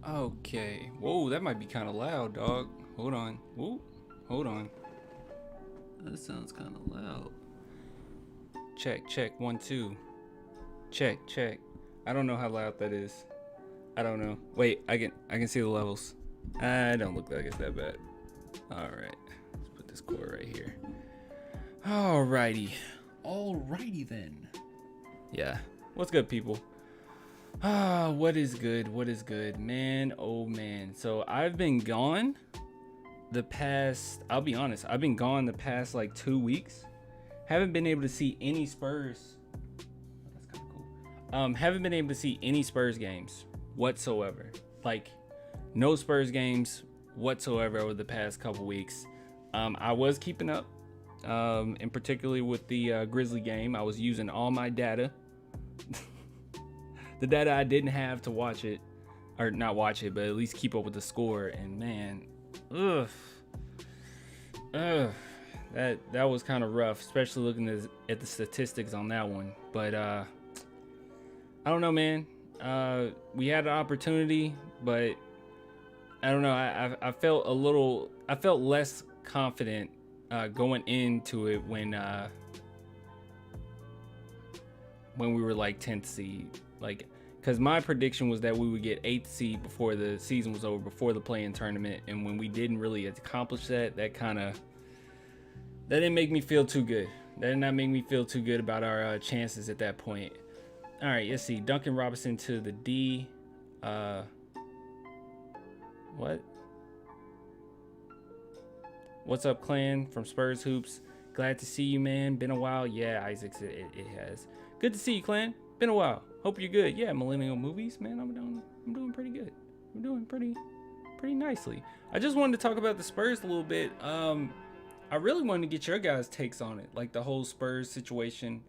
Okay. Whoa, that might be kind of loud, dog. Hold on. Whoa. Hold on. That sounds kind of loud. Check, check. 1, 2. Check, check. I don't know how loud that is. I don't know. Wait, I can see the levels. I don't look like it's that bad. All right. Let's put this cord right here. Alrighty. Alrighty then. Yeah. What's good, people? What is good? What is good? Man, oh man. So I've been gone the past, I'll be honest, I've been gone the past like 2 weeks. Haven't been able to see any Spurs. That's kind of cool. Haven't been able to see any Spurs games whatsoever. Like, no Spurs games whatsoever over the past couple weeks. I was keeping up, and particularly with the Grizzly game. I was using all my data. The data I didn't have to watch it, or not watch it, but at least keep up with the score. And man, that was kind of rough, especially looking at the statistics on that one. But I don't know, man. We had an opportunity, but I don't know. I felt less confident going into it when we were like 10th seed. Like, because my prediction was that we would get 8th seed before the season was over, before the play-in tournament, and when we didn't really accomplish that, that didn't make me feel too good. That did not make me feel too good about our chances at that point. All right, let's see. Duncan Robinson to the D. What? What's up, clan from Spurs Hoops? Glad to see you, man. Been a while. Yeah, Isaac said it has. Good to see you, clan. Been a while. Hope you're good. Yeah, Millennial Movies, man. I'm doing pretty good. I'm doing pretty nicely. I just wanted to talk about the Spurs a little bit. I really wanted to get your guys' takes on it, like the whole Spurs situation.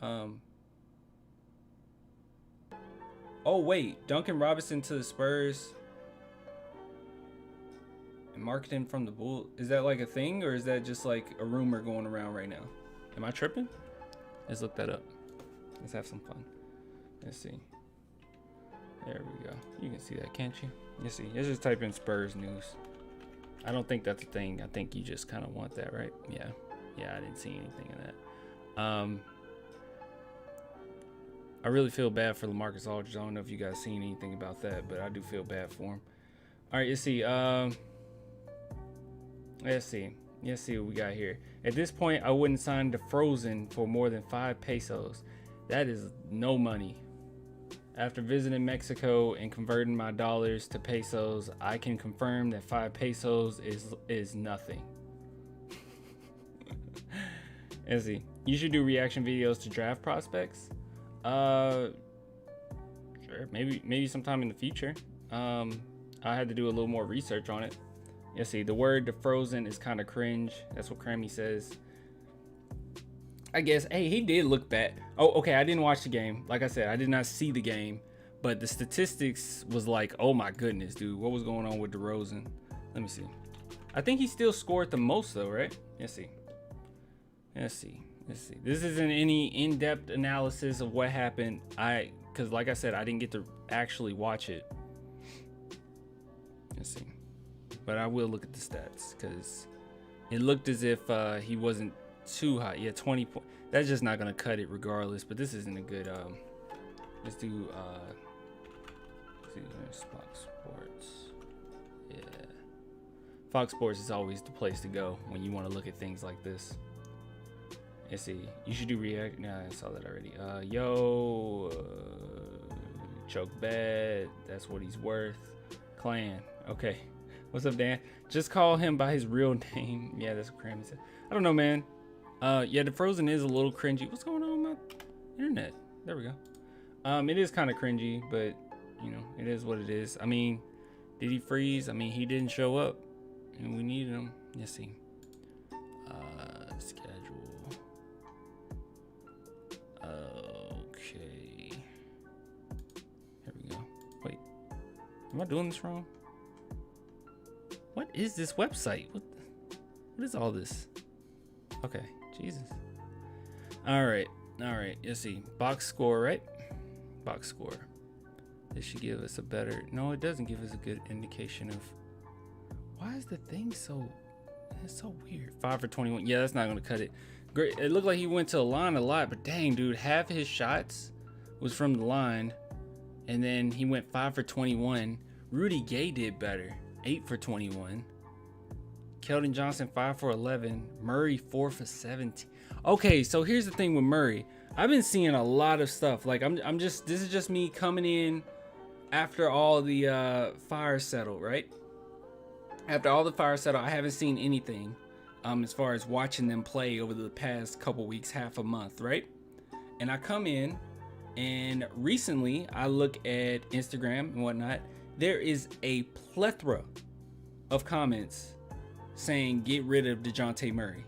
Oh wait, Duncan Robinson to the Spurs and marketing from the Bull. Is that like a thing, or is that just like a rumor going around right now? Am I tripping? Let's look that up. Let's have some fun. Let's see. There we go. You can see that, can't you? You see. Let's just type in Spurs news. I don't think that's a thing. I think you just kind of want that, right? Yeah. Yeah, I didn't see anything in that. I really feel bad for LaMarcus Aldridge. I don't know if you guys seen anything about that, but I do feel bad for him. All right, let's see. Let's see what we got here. At this point, I wouldn't sign to Frozen for more than 5 pesos. That is no money. After visiting Mexico and converting my dollars to pesos, I can confirm that 5 pesos is nothing. Let's see. You should do reaction videos to draft prospects. Sure. Maybe sometime in the future. I had to do a little more research on it. Yeah, see, the word "defrozen" is kind of cringe. That's what Crammy says. I guess. Hey, he did look bad. Oh, okay. I didn't watch the game. Like I said, I did not see the game, but the statistics was like, oh my goodness, dude, what was going on with DeRozan? Let me see. I think he still scored the most though, right? Let's see. Let's see. Let's see. This isn't any in-depth analysis of what happened. Because like I said, I didn't get to actually watch it. Let's see. But I will look at the stats because it looked as if he wasn't too high. Yeah, 20 points. That's just not gonna cut it regardless. But this isn't a good. Let's do. Let's see, Fox Sports. Yeah, Fox Sports is always the place to go when you want to look at things like this. Let's see. You should do react. Nah, I saw that already. Choke bad. That's what he's worth. Clan. Okay. What's up, Dan? Just call him by his real name. Yeah, that's what Crammy said. I don't know, man. Yeah, DeFrozen is a little cringy. What's going on with my internet? There we go. It is kind of cringy, but you know, it is what it is. I mean, did he freeze? I mean, he didn't show up, and we needed him. Let's see. Schedule. Okay. Here we go. Wait, am I doing this wrong? What is this website? What is all this? Okay, Jesus. All right. Let's see. Box score, right? Box score. This should give us a better. No, it doesn't give us a good indication of. Why is the thing so? It's so weird. 5 for 21. Yeah, that's not gonna cut it. Great. It looked like he went to the line a lot, but dang, dude, half his shots was from the line, and then he went 5 for 21. Rudy Gay did better. 8 for 21. Keldon Johnson 5 for 11. Murray 4 for 17. Okay, so here's the thing with Murray. I've been seeing a lot of stuff. Like this is just me coming in after all the fire settled, right? After all the fire settled, I haven't seen anything as far as watching them play over the past couple weeks, half a month, right? And I come in, and recently I look at Instagram and whatnot. There is a plethora of comments saying get rid of DeJounte Murray.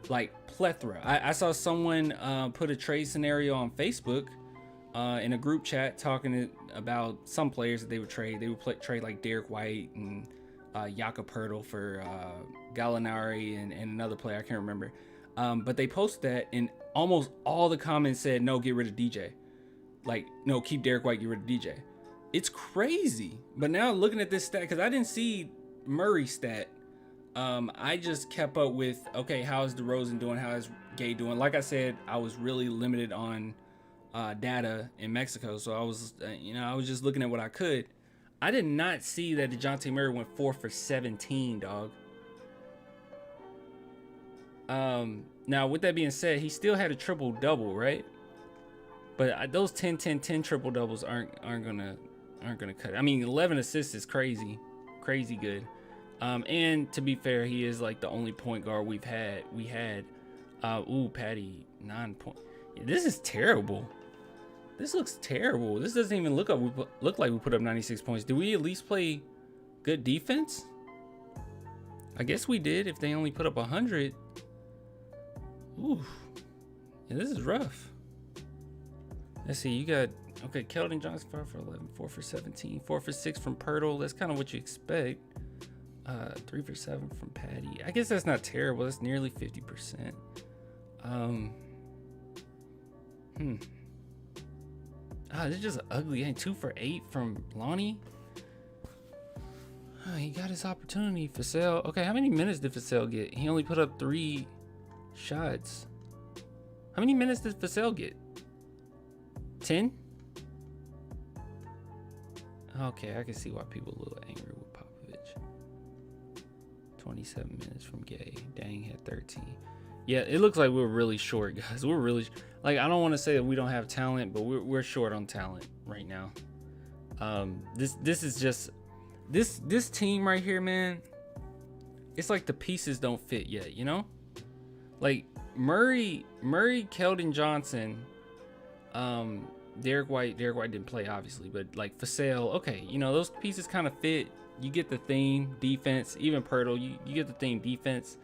Like plethora. I saw someone put a trade scenario on Facebook in a group chat talking about some players that they would trade. They would trade like Derek White and Jakob Poeltl for Gallinari and another player I can't remember. But they posted that, and almost all the comments said no, get rid of DJ. Like no, keep Derek White, get rid of DJ. It's crazy. But now looking at this stat, because I didn't see Murray stat, I just kept up with, okay, how is DeRozan doing? How is Gay doing? Like I said, I was really limited on data in Mexico, so I was, I was just looking at what I could. I did not see that DeJounte Murray went 4 for 17, dog. Now, with that being said, he still had a triple-double, right? But those 10-10-10 triple-doubles aren't gonna cut it. I mean, 11 assists is crazy good. And to be fair, he is like the only point guard we had. Patty 9 points. Yeah, this is terrible. This looks terrible. This doesn't even look like we put up 96 points. Did we at least play good defense? I guess we did. If they only put up 100. Ooh, yeah, this is rough. Let's see. You got Keldon Johnson 5 for 11, 4 for 17, 4 for 6 from Poeltl. That's kind of what you expect. 3 for 7 from Patty. I guess that's not terrible. That's nearly 50%. This is just ugly. Ain't 2 for 8 from Lonnie. He got his opportunity. Vassell. Okay, how many minutes did Vassell get? He only put up 3 shots. How many minutes did Vassell get? 10? Okay, I can see why people are a little angry with Popovich. 27 minutes from Gay. Dang, had 13. Yeah, it looks like we're really short, guys. We're really I don't want to say that we don't have talent, but we're short on talent right now. This is just this team right here, man. It's like the pieces don't fit yet, you know? Like Murray, Keldon Johnson, Derek White didn't play obviously, but like Vassell, okay, those pieces kind of fit you get the theme defense. Even Pirtle, you get the theme defense.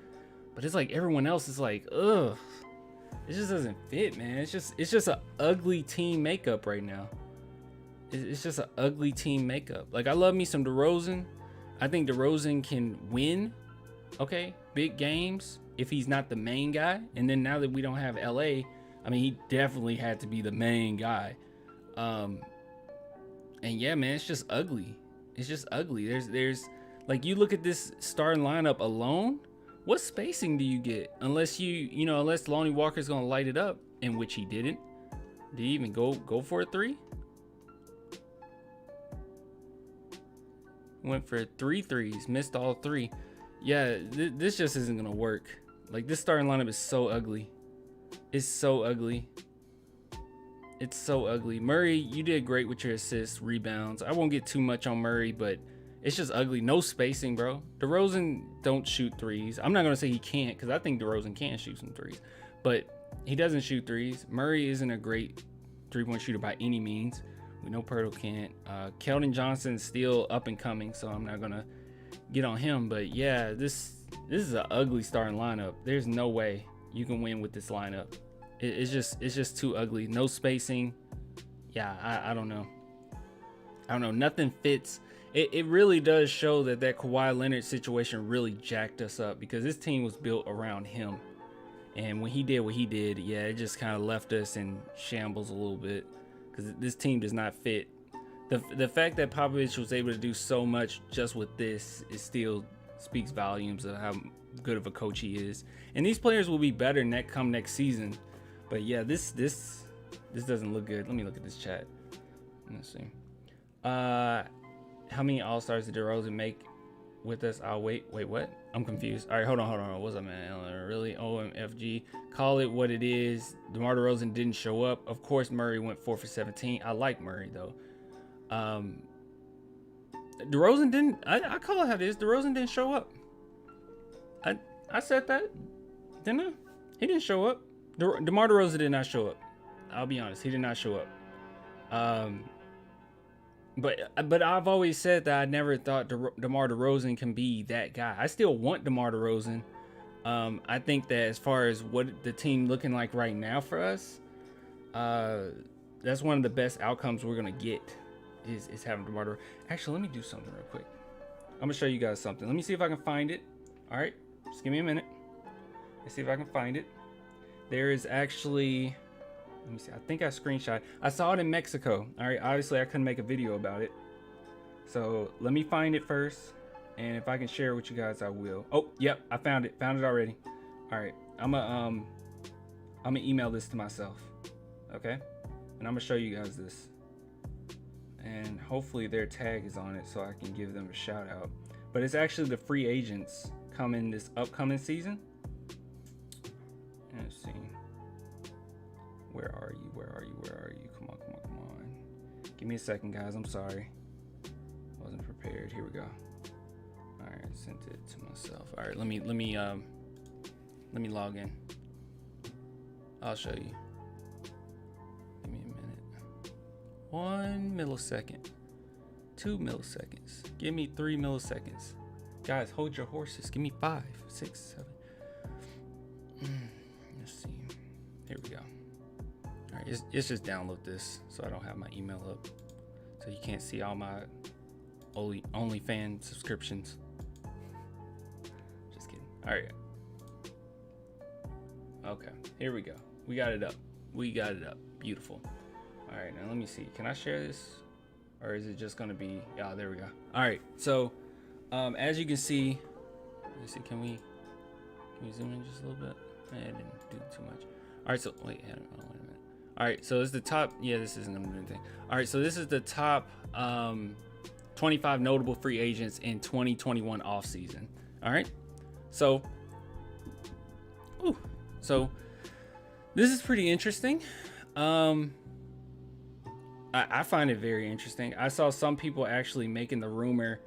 But it's like everyone else is like, ugh. It just doesn't fit, man. It's just an ugly team makeup right now. It's just an ugly team makeup. Like, I love me some DeRozan. I think DeRozan can win, okay, big games if he's not the main guy. And then now that we don't have LA, I mean, he definitely had to be the main guy. And yeah, man, it's just ugly. It's just ugly. There's like, you look at this starting lineup alone. What spacing do you get? Unless unless Lonnie Walker's gonna light it up, in which he didn't. Did he even go for a three? Went for 3 threes, missed all 3. Yeah, this just isn't gonna work. Like, this starting lineup is so ugly. It's so ugly. It's so ugly. Murray, you did great with your assists, rebounds. I won't get too much on Murray, but it's just ugly. No spacing, bro. DeRozan don't shoot threes. I'm not gonna say he can't, because I think DeRozan can shoot some threes, but he doesn't shoot threes. Murray isn't a great 3-point shooter by any means. We know Pirtle can't. Keldon Johnson's still up and coming, so I'm not gonna get on him. But yeah, this is an ugly starting lineup. There's no way you can win with this lineup. It's just too ugly. No spacing. Yeah, I don't know. Nothing fits. It really does show that Kawhi Leonard situation really jacked us up, because this team was built around him. And when he did what he did, yeah, it just kind of left us in shambles a little bit, because this team does not fit. The fact that Popovich was able to do so much just with this, it still speaks volumes of how good of a coach he is. And these players will be better next season. But yeah, this doesn't look good. Let me look at this chat. Let's see. How many All-Stars did DeRozan make with us? I'll wait, what? I'm confused. All right, hold on. What's up, man? Really? OMFG. Call it what it is. DeMar DeRozan didn't show up. Of course, Murray went 4 for 17. I like Murray, though. DeRozan didn't. I call it how it is. DeRozan didn't show up. I said that, didn't I? He didn't show up. DeMar DeRozan did not show up. I'll be honest. He did not show up. But I've always said that I never thought DeMar DeRozan can be that guy. I still want DeMar DeRozan. I think that as far as what the team looking like right now for us, that's one of the best outcomes we're gonna get is having DeMar DeRozan. Actually, let me do something real quick. I'm gonna show you guys something. Let me see if I can find it. All right, just give me a minute. Let's see if I can find it. There is actually. Let me see. I think I screenshot. I saw it in Mexico. All right. Obviously, I couldn't make a video about it. So let me find it first. And if I can share it with you guys, I will. Oh, yep. I found it. Found it already. All right. I'm gonna email this to myself. Okay. And I'm gonna show you guys this. And hopefully their tag is on it so I can give them a shout out. But it's actually the free agents coming this upcoming season. Let's see. Where are you? Come on. Give me a second, guys. I'm sorry. Wasn't prepared. Here we go. All right, sent it to myself. All right, let me log in. I'll show you. Give me a minute. 1 millisecond. 2 milliseconds. Give me 3 milliseconds. Guys, hold your horses. Give me 5, 6, 7. Let's see. Here we go. All right, it's just download this so I don't have my email up, so you can't see all my OnlyFans subscriptions. Just kidding. All right. Okay, here we go. We got it up. Beautiful. All right, now let me see. Can I share this, or is it just gonna be? Yeah, there we go. All right. So, as you can see, let's see. Can we zoom in just a little bit? I didn't do too much. All right. So wait a minute. All right, so this is the top. Yeah, this isn't gonna do anything. All right, so this is the top 25 notable free agents in 2021 offseason. All right, so this is pretty interesting. I find it very interesting. I saw some people actually making the rumor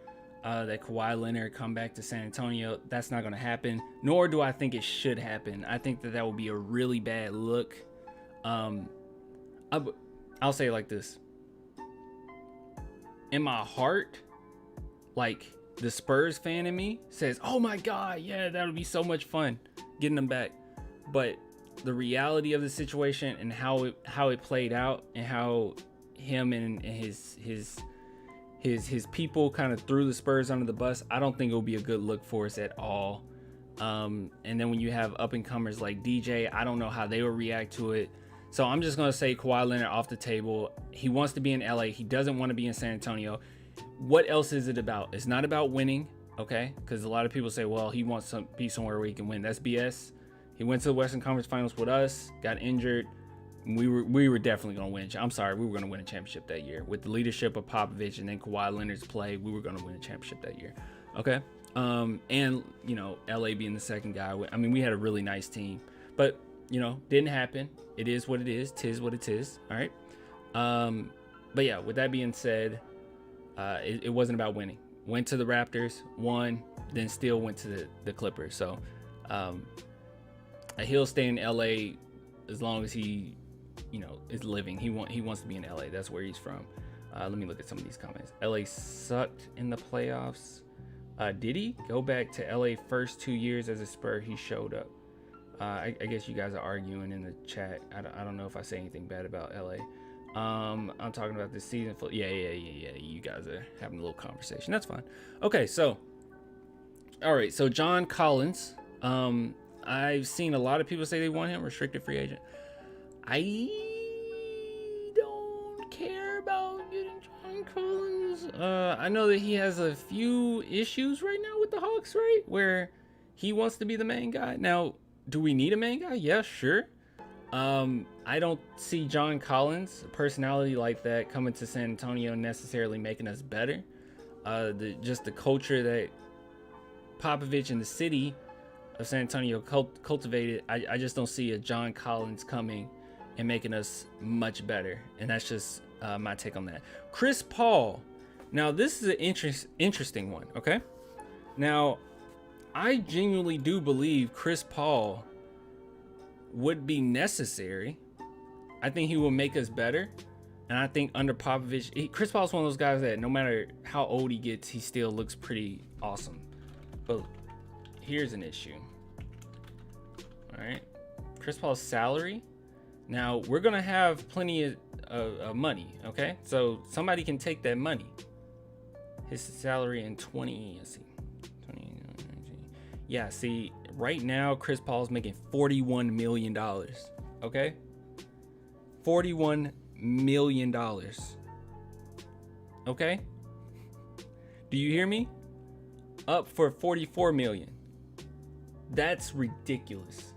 that Kawhi Leonard come back to San Antonio. That's not gonna happen, nor do I think it should happen. I think that would be a really bad look. I'll say it like this. In my heart, like the Spurs fan in me says, oh my God, yeah, that would be so much fun getting them back. But the reality of the situation and how it played out, and how him and his people kind of threw the Spurs under the bus, I don't think it will be a good look for us at all. And then when you have up and comers like DJ, I don't know how they will react to it. So I'm just gonna say Kawhi Leonard off the table. He wants to be in LA. He doesn't want to be in San Antonio. What else is it about? It's not about winning, okay? Because a lot of people say, well, he wants to be somewhere where he can win. That's BS. He went to the Western Conference Finals with us, got injured. We were definitely gonna win. I'm sorry, we were gonna win a championship that year with the leadership of Popovich and then Kawhi Leonard's play. We were gonna win a championship that year, okay? And you know, LA being the second guy. I mean, we had a really nice team, but you know, didn't happen. It is what it is. Tis what it is. All right. But yeah, with that being said, it wasn't about winning. Went to the Raptors, won, then still went to the Clippers. So he'll stay in LA as long as he, you know, is living. He wants to be in LA. That's where he's from. Let me look at some of these comments. LA sucked in the playoffs. Did he go back to LA first 2 years as a Spur? He showed up. I guess you guys are arguing in the chat. I don't know if I say anything bad about LA. I'm talking about this season. Yeah. You guys are having a little conversation. That's fine. Okay, so all right. So John Collins. I've seen a lot of people say they want him restricted free agent. I don't care about getting John Collins. I know that he has a few issues right now with the Hawks, right? Where he wants to be the main guy. Now, do we need a main guy? Yeah, sure. I don't see John Collins, a personality like that, coming to San Antonio necessarily making us better. Just the culture that Popovich and the city of San Antonio cultivated, I just don't see a John Collins coming and making us much better. And that's just my take on that. Chris Paul. Now, this is an interesting one, okay? Now, I genuinely do believe Chris Paul would be necessary. I think he will make us better. And I think under Popovich, Chris Paul is one of those guys that no matter how old he gets, he still looks pretty awesome. But here's an issue. All right. Chris Paul's salary. Now, we're going to have plenty of money, okay? So somebody can take that money. His salary in 20, let's see. Yeah, see, right now, Chris Paul's making $41 million, okay? $41 million, okay? Do you hear me? Up for $44 million. That's ridiculous.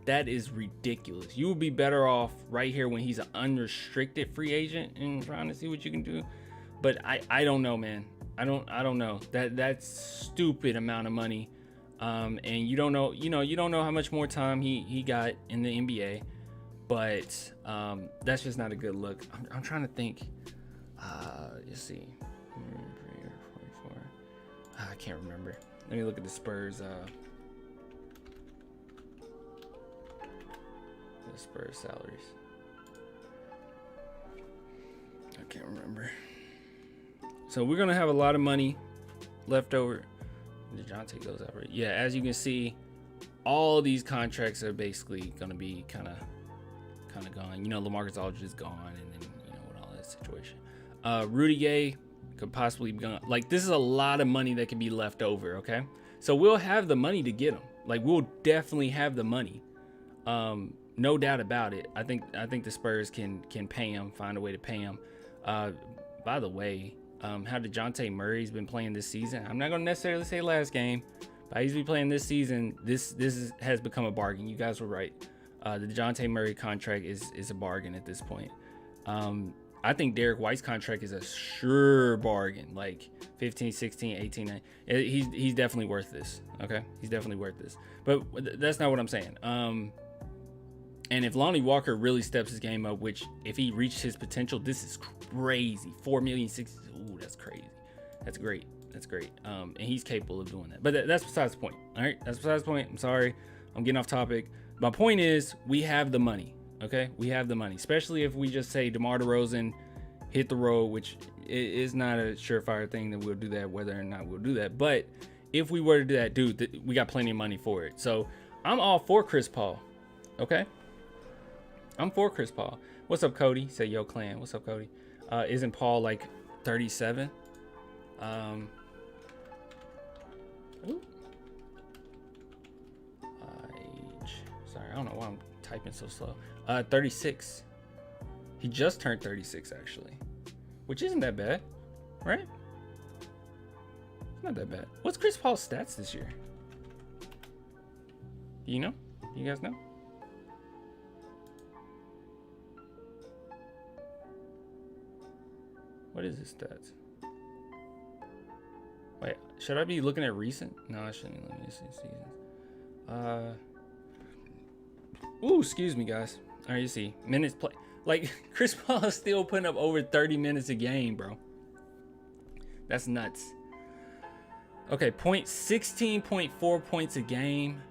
That is ridiculous. You would be better off right here when he's an unrestricted free agent and trying to see what you can do. But I don't know, man. I don't know. That's stupid amount of money. And you don't know how much more time he got in the NBA, but that's just not a good look. I'm trying to think. Let's see. 44. I can't remember. Let me look at the Spurs. The Spurs salaries. I can't remember. So we're gonna have a lot of money left over. Did John take those out right? Yeah, as you can see, all these contracts are basically gonna be kind of gone. You know, LaMarcus Aldridge is gone, and then you know with all that situation. Rudy Gay could possibly be gone. Like, this is a lot of money that can be left over. Okay, so we'll have the money to get him. Like, we'll definitely have the money. No doubt about it. I think the Spurs can pay him, find a way to pay him. By the way, how DeJounte Murray's been playing this season. I'm not going to necessarily say last game, but he's been playing this season. This has become a bargain. You guys were right. The DeJounte Murray contract is a bargain at this point. I think Derek White's contract is a sure bargain, like 15, 16, 18. He's definitely worth this. Okay, he's definitely worth this. But that's not what I'm saying. And if Lonnie Walker really steps his game up, which if he reaches his potential, this is crazy. 4 million, 6. Ooh, that's crazy. That's great. That's great. And he's capable of doing that. But that's besides the point. All right, that's besides the point. I'm sorry, I'm getting off topic. My point is, we have the money. Okay, we have the money. Especially if we just say DeMar DeRozan hit the road, which is not a surefire thing that we'll do that, whether or not we'll do that. But if we were to do that, dude, we got plenty of money for it. So I'm all for Chris Paul. Okay, I'm for Chris Paul. What's up, Cody? Say yo, clan. What's up, Cody? Isn't Paul like 37? Ooh. Age. Sorry, I don't know why I'm typing so slow. 36. He just turned 36 actually, which isn't that bad, right? It's not that bad. What's Chris Paul's stats this year? Do you know? You guys know? What is his stats? Wait, should I be looking at recent? No, I shouldn't. Let me see seasons. Ooh, excuse me, guys. All right, you see minutes play. Like Chris Paul is still putting up over 30 minutes a game, bro. That's nuts. Okay, 16.4 points a game.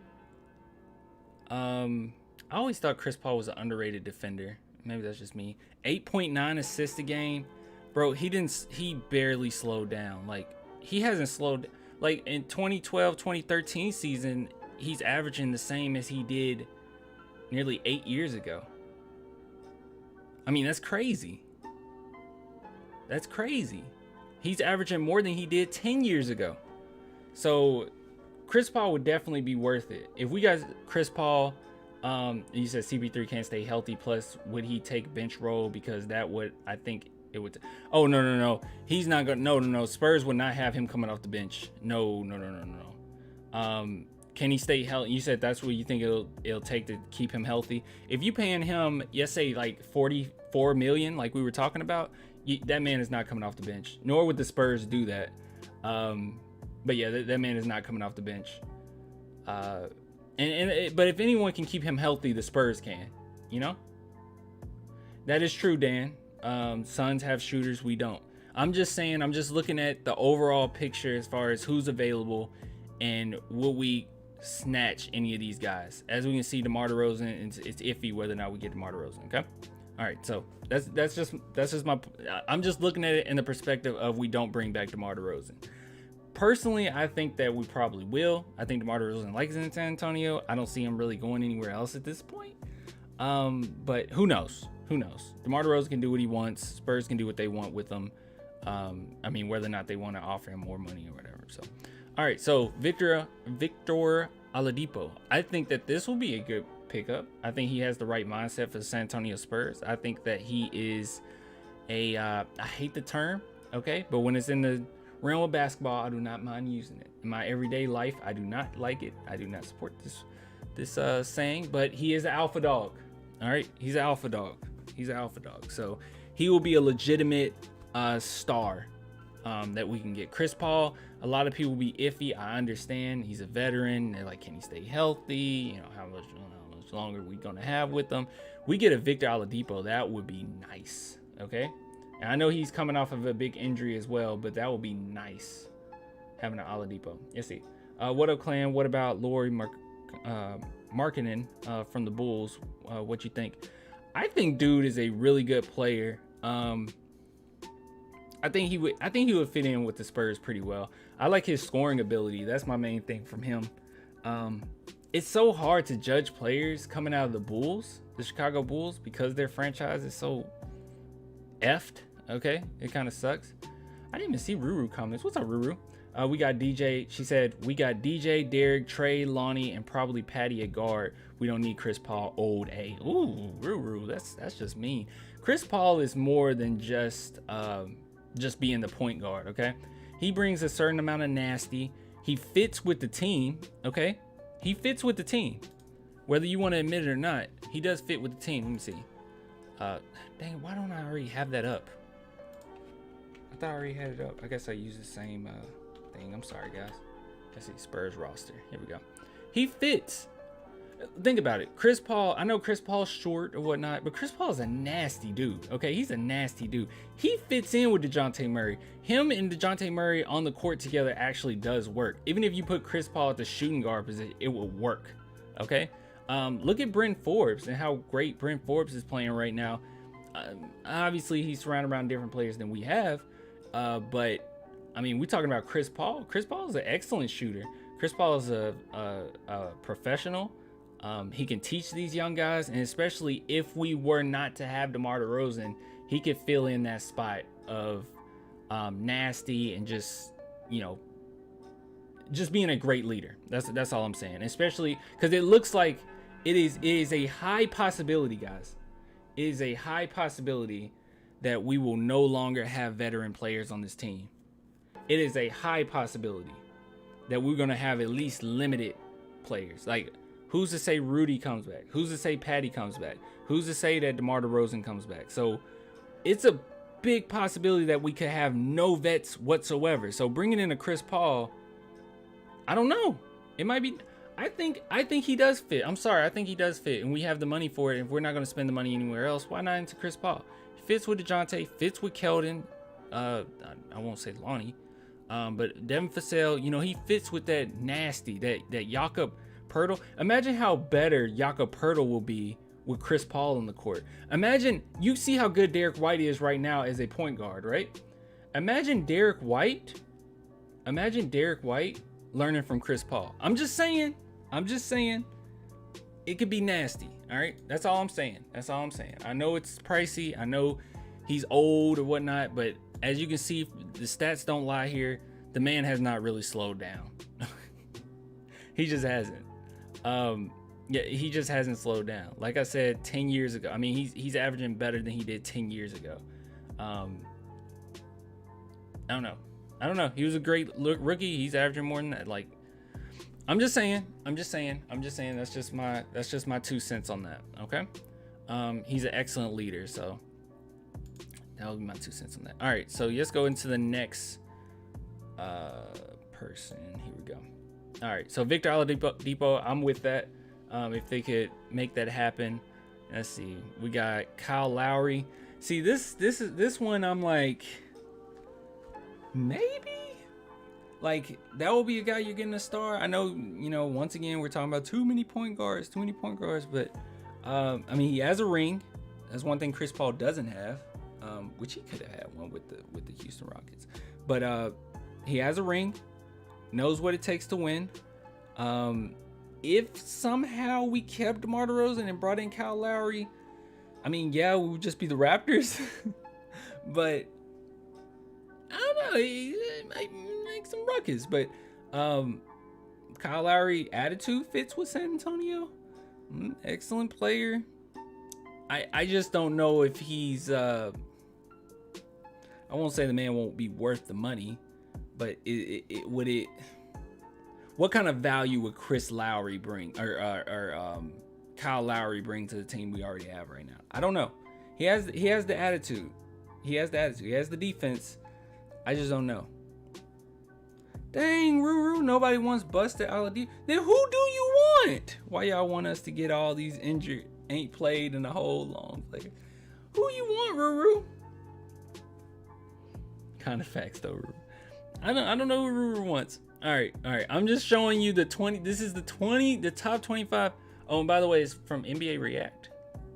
I always thought Chris Paul was an underrated defender. Maybe that's just me. 8.9 assists a game. Bro, he barely slowed down. Like, he hasn't slowed. Like, in 2012, 2013 season, he's averaging the same as he did nearly 8 years ago. I mean, that's crazy. That's crazy. He's averaging more than he did 10 years ago. So, Chris Paul would definitely be worth it. If we got Chris Paul, you said CP3 can't stay healthy, plus would he take bench role? Because that would, I think it would. Oh, no. He's not going to, no. Spurs would not have him coming off the bench. No. Can he stay healthy? You said that's what you think it'll take to keep him healthy. If you paying him, let's say like 44 million, like we were talking about, that man is not coming off the bench. Nor would the Spurs do that. But yeah, that man is not coming off the bench. But if anyone can keep him healthy, the Spurs can. You know, that is true, Dan. Suns have shooters, we don't. I'm just saying, I'm just looking at the overall picture as far as who's available and will we snatch any of these guys. As we can see, DeMar DeRozan, it's iffy whether or not we get DeMar DeRozan. Okay, all right. So that's just my. I'm just looking at it in the perspective of we don't bring back DeMar DeRozan. Personally, I think that we probably will. I think DeMar DeRozan likes it in San Antonio. I don't see him really going anywhere else at this point. But who knows? DeMar DeRozan can do what he wants. Spurs can do what they want with him. I mean, whether or not they want to offer him more money or whatever. So, all right. So Victor Oladipo. I think that this will be a good pickup. I think he has the right mindset for the San Antonio Spurs. I think that he is I hate the term, okay, but when it's in the realm of basketball, I do not mind using it. In my everyday life, I do not like it. I do not support this saying, but he is an alpha dog. All right, he's an alpha dog. So he will be a legitimate star that we can get. Chris Paul, a lot of people will be iffy. I understand. He's a veteran. They're like, can he stay healthy? You know, how much longer are we gonna have with him? We get a Victor Oladipo. That would be nice. Okay. And I know he's coming off of a big injury as well, but that would be nice having an Oladipo. Let's see. What up, clan? What about Lauri Markkanen from the Bulls? What you think? I think dude is a really good player. I think he would fit in with the Spurs pretty well. I like his scoring ability. That's my main thing from him. It's so hard to judge players coming out of the Bulls, the Chicago Bulls, because their franchise is so effed. Okay, it kind of sucks. I didn't even see Ruru comments. What's up, Ruru? We got DJ. She said we got DJ, Derek, Trey, Lonnie, and probably Patty at guard. We don't need Chris Paul. Old A. Ooh, Ruru. That's just mean. Chris Paul is more than just being the point guard. Okay, he brings a certain amount of nasty. He fits with the team. Okay, he fits with the team. Whether you want to admit it or not, he does fit with the team. Let me see. Dang, why don't I already have that up? I thought I already had it up. I guess I use the same thing. I'm sorry, guys. Let's see, Spurs roster. Here we go. He fits. Think about it. Chris Paul, I know Chris Paul's short or whatnot, but Chris Paul is a nasty dude. Okay, he's a nasty dude. He fits in with DeJounte Murray. Him and DeJounte Murray on the court together actually does work. Even if you put Chris Paul at the shooting guard position, it will work. Okay. Look at Bryn Forbes and how great Bryn Forbes is playing right now. Obviously he's surrounded around different players than we have, but I mean, we're talking about Chris Paul. Chris Paul is an excellent shooter. Chris Paul is a professional. He can teach these young guys, and especially if we were not to have DeMar DeRozan, he could fill in that spot of nasty and just, you know, just being a great leader. That's all I'm saying. Especially because it looks like it is a high possibility, guys. It is a high possibility that we will no longer have veteran players on this team. It is a high possibility that we're gonna have at least limited players. Like, who's to say Rudy comes back? Who's to say Patty comes back? Who's to say that DeMar DeRozan comes back? So it's a big possibility that we could have no vets whatsoever. So bringing in a Chris Paul, I don't know. It might be. I think he does fit. I'm sorry. I think he does fit, and we have the money for it. If we're not going to spend the money anywhere else, why not into Chris Paul? He fits with DeJounte, fits with Keldon. I won't say Lonnie, but Devin Vassell. You know, he fits with that nasty, that Jakob Poeltl. Imagine how better Jakob Poeltl will be with Chris Paul on the court. Imagine, you see how good Derek White is right now as a point guard, right? Imagine Derek White learning from Chris Paul. I'm just saying. It could be nasty. All right. That's all I'm saying. I know it's pricey. I know he's old or whatnot, but as you can see, the stats don't lie here. The man has not really slowed down. He just hasn't. Yeah, he just hasn't slowed down. Like I said, 10 years ago. I mean, he's averaging better than he did 10 years ago. I don't know. He was a great rookie. He's averaging more than that. Like, I'm just saying. That's just my 2 cents on that. Okay. He's an excellent leader. So that would be my 2 cents on that. All right. So let's go into the next person. Here we go. All right. So Victor Oladipo, I'm with that. If they could make that happen. Let's see. We got Kyle Lowry. See, this one I'm like, maybe, like, that will be a guy you're getting a star. I know, you know, once again, we're talking about too many point guards, but I mean, he has a ring. That's one thing Chris Paul doesn't have, which he could have had one with the Houston Rockets. But he has a ring, knows what it takes to win. If somehow we kept DeMar DeRozan and brought in Kyle Lowry, I mean, yeah, we would just be the Raptors. But I don't know, he might make some ruckus. But Kyle Lowry attitude fits with San Antonio. Excellent player. I just don't know if he's I won't say the man won't be worth the money, but what kind of value would Chris Lowry bring, or Kyle Lowry bring to the team we already have right now? I don't know. He has the attitude. He has the defense. I just don't know. Dang, Ruru, nobody wants busted Oladipo. Then who do you want? Why y'all want us to get all these injured, ain't played in a whole long player? Who you want, Ruru? Kind of facts though, Ruru. I don't know who Ruru wants. All right. I'm just showing you the 20. This is the top 25. Oh, and by the way, it's from NBA React.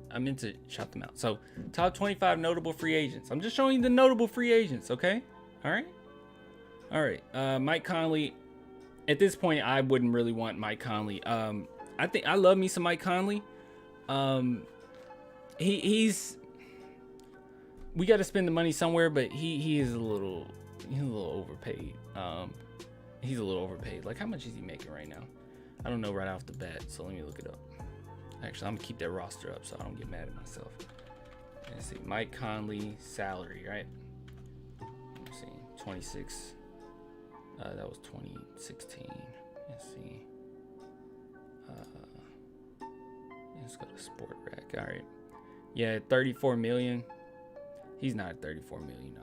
I meant to shout them out. So, top 25 notable free agents. I'm just showing you the notable free agents, okay? All right. Mike Conley. At this point, I wouldn't really want Mike Conley. I think I love me some Mike Conley. He's. We got to spend the money somewhere, but he is a little overpaid. He's a little overpaid. Like, how much is he making right now? I don't know right off the bat, so let me look it up. Actually, I'm gonna keep that roster up so I don't get mad at myself. Let's see, Mike Conley salary, right? Let's see, 26. That was 2016. Let's see. Let's go to Sport Rack. All right. Yeah, 34 million. He's not a $34 million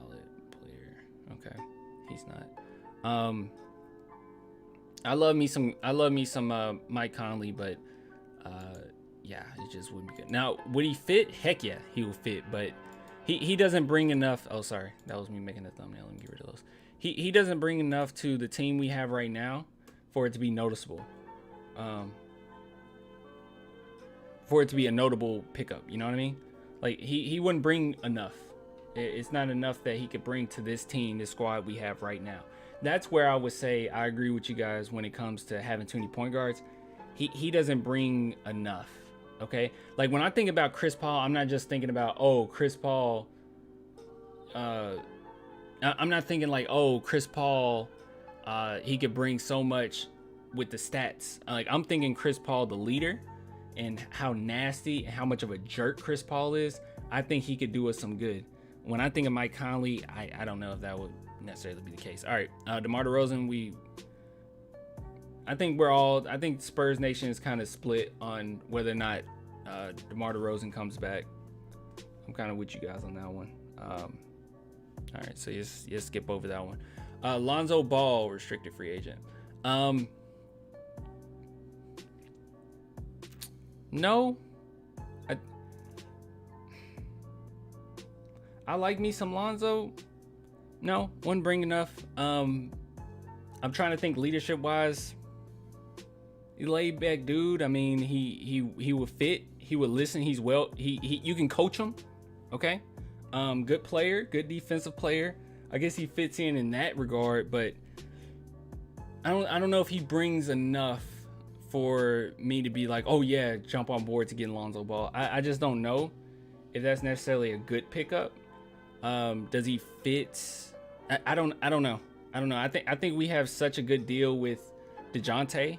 player. Okay, he's not. I love me some Mike Conley, but yeah, it just wouldn't be good. Now, would he fit? Heck yeah, he will fit, but he doesn't bring enough. Oh, sorry, that was me making a thumbnail. Let me get rid of those. He doesn't bring enough to the team we have right now for it to be noticeable. For it to be a notable pickup, you know what I mean? Like he wouldn't bring enough. It's not enough that he could bring to this team, this squad we have right now. That's where I would say I agree with you guys when it comes to having too many point guards. He doesn't bring enough. Okay, like when I think about Chris Paul, I'm not just thinking about, oh, Chris Paul. I'm not thinking like, oh, Chris Paul, he could bring so much with the stats. Like I'm thinking Chris Paul, the leader, and how nasty and how much of a jerk Chris Paul is. I think he could do us some good. When I think of Mike Conley, I don't know if that would necessarily be the case. All right, DeMar DeRozan, I think Spurs Nation is kind of split on whether or not DeMar DeRozan comes back. I'm kind of with you guys on that one. All right, so you skip over that one. Lonzo Ball, restricted free agent. No. I like me some Lonzo. No, wouldn't bring enough. I'm trying to think leadership wise. He laid back dude. I mean, he would fit. He would listen. He's well. You can coach him. Okay. Good player, good defensive player. I guess he fits in that regard, but I don't know if he brings enough for me to be like, oh yeah, jump on board to get Lonzo Ball. I just don't know if that's necessarily a good pickup. Does he fit? I don't know. I think we have such a good deal with DeJounte.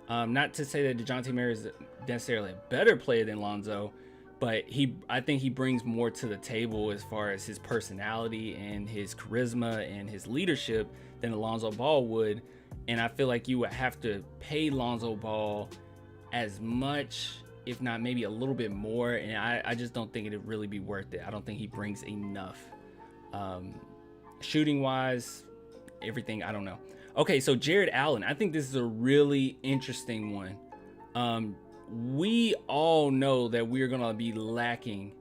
Not to say that DeJounte Murray is necessarily a better player than Lonzo, but I think he brings more to the table as far as his personality and his charisma and his leadership than Lonzo Ball would. And I feel like you would have to pay Lonzo Ball as much, if not maybe a little bit more. And I just don't think it'd really be worth it. I don't think he brings enough. Shooting wise, everything, I don't know. Okay, so Jared Allen, I think this is a really interesting one. We all know that we're going to be lacking.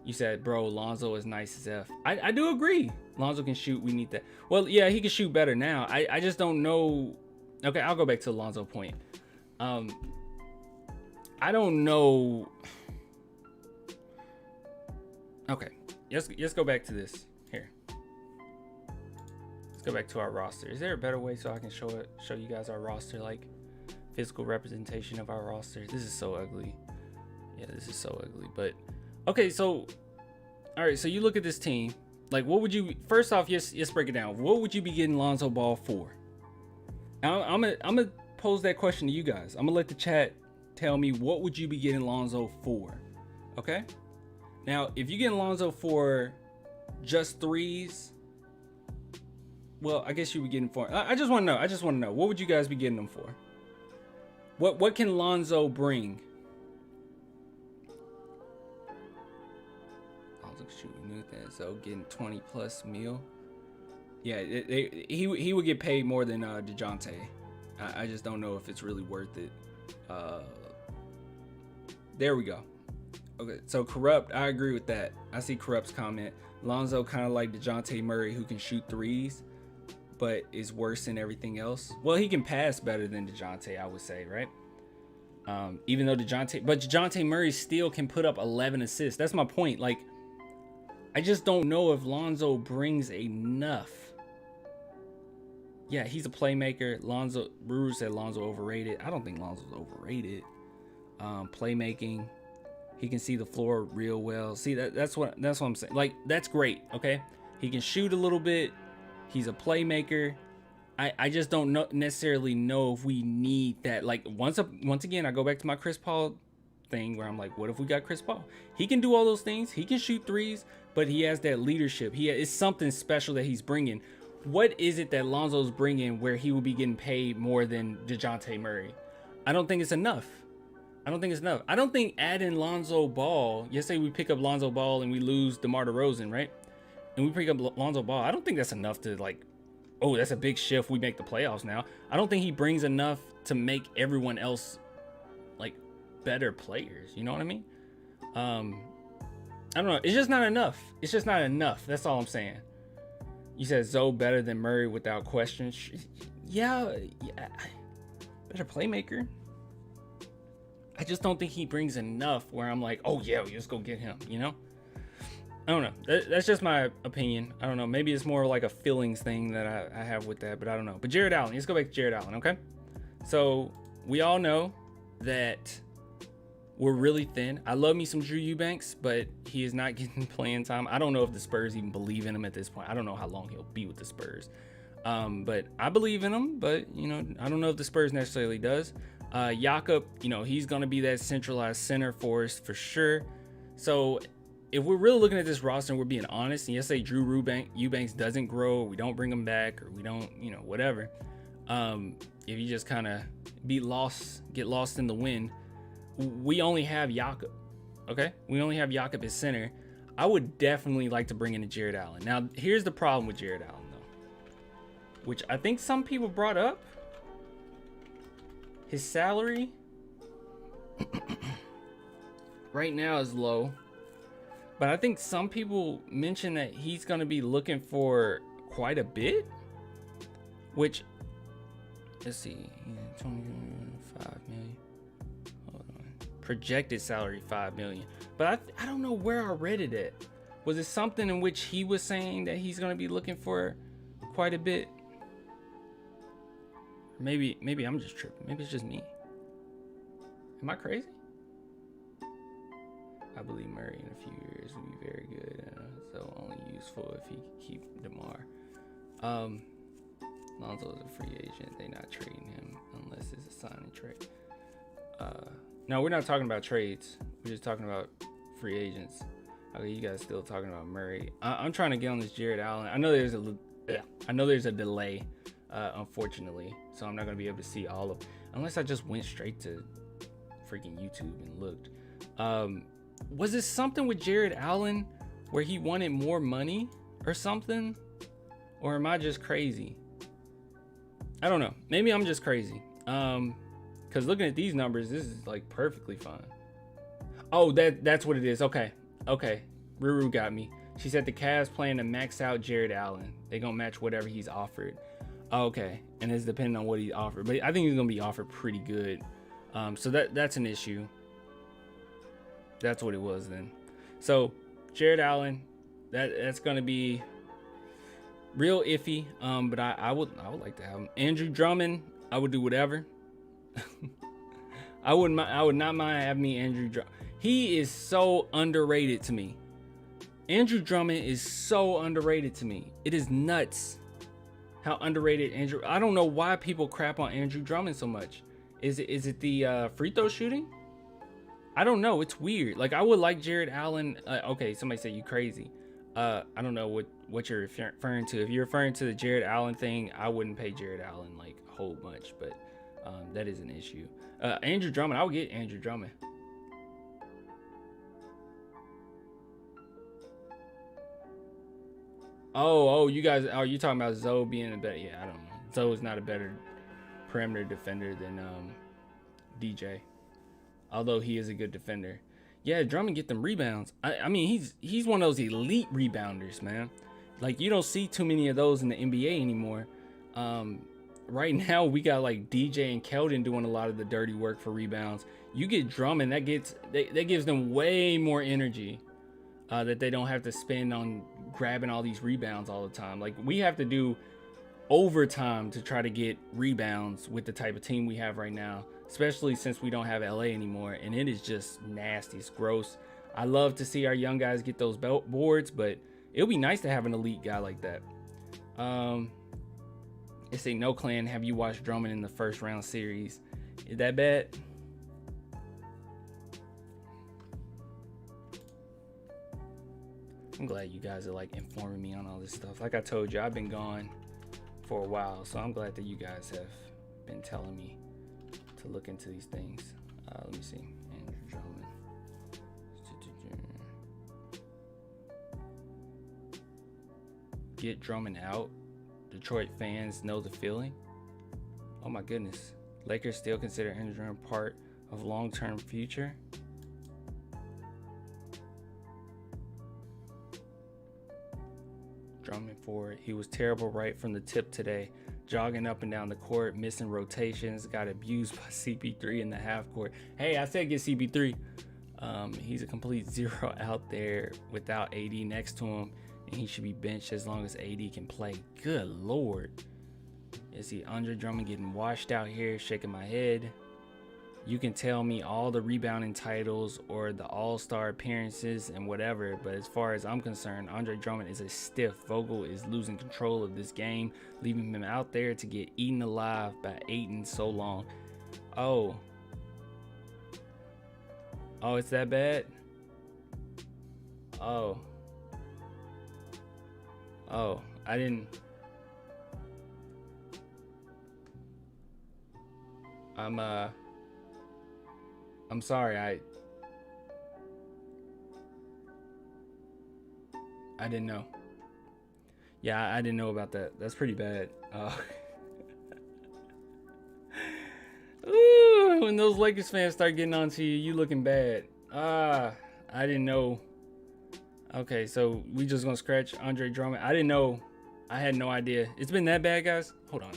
You said, bro, Lonzo is nice as F. I do agree. Lonzo can shoot. We need that. Well, yeah, he can shoot better now. I just don't know. Okay, I'll go back to the Lonzo point. I don't know. Okay, let's go back to this. Here. Let's go back to our roster. Is there a better way so I can show you guys our roster, like physical representation of our roster? This is so ugly. Yeah, this is so ugly. But okay, so all right, so you look at this team. Like, what would you? First off, let's break it down. What would you be getting Lonzo Ball for? I'm gonna pose that question to you guys. I'm gonna let the chat tell me what would you be getting Lonzo for. Okay. Now, if you get Lonzo for just threes, well, I guess you would get him for. I just want to know. What would you guys be getting him for? What can Lonzo bring? Lonzo shooting new that, so getting 20 plus mil. Yeah, he would get paid more than DeJounte. I just don't know if it's really worth it. There we go. Okay, so Corrupt, I agree with that. I see Corrupt's comment. Lonzo kind of like DeJounte Murray, who can shoot threes, but is worse than everything else. Well, he can pass better than DeJounte, I would say, right? Even though DeJounte Murray still can put up 11 assists. That's my point. Like, I just don't know if Lonzo brings enough. Yeah, he's a playmaker. Brewer said Lonzo overrated. I don't think Lonzo's overrated. Playmaking. He can see the floor real well. See, that's what I'm saying. Like, that's great, okay? He can shoot a little bit. He's a playmaker. I just don't necessarily know if we need that. Like, once again, I go back to my Chris Paul thing where I'm like, what if we got Chris Paul? He can do all those things. He can shoot threes, but he has that leadership. It's something special that he's bringing. What is it that Lonzo's bringing where he will be getting paid more than DeJounte Murray? I don't think it's enough. I don't think adding Lonzo Ball, let's say we pick up Lonzo Ball and we lose DeMar DeRozan, right? And we pick up Lonzo Ball. I don't think that's enough to, like, oh, that's a big shift. We make the playoffs now. I don't think he brings enough to make everyone else, like, better players. You know what I mean? I don't know. It's just not enough. That's all I'm saying. You said Zoe better than Murray without question. Yeah. Better playmaker. I just don't think he brings enough where I'm like, oh yeah, let's go get him, you know? I don't know. That's just my opinion. I don't know. Maybe it's more like a feelings thing that I have with that, but I don't know. But Jared Allen, let's go back to Jared Allen, okay? So we all know that we're really thin. I love me some Drew Eubanks, but he is not getting playing time. I don't know if the Spurs even believe in him at this point. I don't know how long he'll be with the Spurs. But I believe in him, but, you know, I don't know if the Spurs necessarily does. Jakob, you know, he's going to be that centralized center for us for sure. So if we're really looking at this roster and we're being honest, and let's say Drew Eubanks doesn't grow, or we don't bring him back, or we don't, you know, whatever. If you just kind of get lost in the wind, we only have Jakob, okay? We only have Jakob as center. I would definitely like to bring in a Jared Allen. Now, here's the problem with Jared Allen, though, which I think some people brought up. His salary right now is low, but I think some people mentioned that he's going to be looking for quite a bit, which, let's see, 25 million. Projected salary $5 million, but I don't know where I read it at. Was it something in which he was saying that he's going to be looking for quite a bit? Maybe I'm just tripping. Maybe it's just me. Am I crazy? I believe Murray in a few years will be very good, so only useful if he keep DeMar. Lonzo's a free agent. They not trading him unless it's a signing trade. No, we're not talking about trades. We're just talking about free agents. Okay, you guys still talking about Murray. I'm trying to get on this Jared Allen. I know there's a delay, unfortunately, so I'm not gonna be able to see all of. Unless I just went straight to freaking YouTube and looked. Was it something with Jared Allen where he wanted more money or something, or am I just crazy? I don't know. Maybe I'm just crazy. Because looking at these numbers, this is like perfectly fine. Oh, that's what it is. Okay. Ruru got me. She said the Cavs plan to max out Jared Allen. They gonna match whatever he's offered. Okay, and it's depending on what he offered, but I think he's gonna be offered pretty good. So that's an issue. That's what it was then. So Jared Allen, that's gonna be real iffy. But I would like to have him. Andrew Drummond, I would do whatever. I would not mind having me Andrew Drummond. He is so underrated to me. Andrew Drummond is so underrated to me. It is nuts how underrated Andrew. I don't know why people crap on Andrew Drummond so much. Is it the free throw shooting? I don't know. It's weird. Like, I would like Jared Allen. Okay, somebody said you crazy. I don't know what you're referring to. If you're referring to the Jared Allen thing, I wouldn't pay Jared Allen like a whole bunch, but that is an issue. Andrew Drummond, I would get Andrew Drummond. Oh, you guys, are you talking about Zoe being a better? Yeah, I don't know. Zoe is not a better perimeter defender than DJ, although he is a good defender. Yeah, Drummond get them rebounds. I mean, he's one of those elite rebounders, man. Like, you don't see too many of those in the NBA anymore. Right now we got like DJ and Keldon doing a lot of the dirty work for rebounds. You get Drummond, that gives them way more energy that they don't have to spend on grabbing all these rebounds all the time. Like, we have to do overtime to try to get rebounds with the type of team we have right now, especially since we don't have LA anymore, and it is just nasty. It's gross. I love to see our young guys get those boards, but it'll be nice to have an elite guy like that. It's a no clan. Have you watched Drummond in the first round series? Is that bad? I'm glad you guys are like informing me on all this stuff. Like I told you, I've been gone for a while, so I'm glad that you guys have been telling me to look into these things. Let me see. Andrew Drummond. Get Drummond out. Detroit fans know the feeling. Oh my goodness. Lakers still consider Andrew Drummond part of long-term future. Drummond forward. He was terrible right from the tip today. Jogging up and down the court, missing rotations, got abused by CP3 in the half court. Hey, I said get CP3. He's a complete zero out there without AD next to him, and he should be benched as long as AD can play. Good Lord. You see Andre Drummond getting washed out here, shaking my head. You can tell me all the rebounding titles or the all-star appearances and whatever, but as far as I'm concerned, Andre Drummond is a stiff. Vogel is losing control of this game, leaving him out there to get eaten alive by Ayton so long. Oh, it's that bad? Oh, I didn't. I'm sorry. I didn't know. Yeah, I didn't know about that. That's pretty bad. Ooh, when those Lakers fans start getting onto you, you looking bad. I didn't know. Okay, so we just gonna scratch Andre Drummond. I didn't know. I had no idea. It's been that bad, guys. Hold on.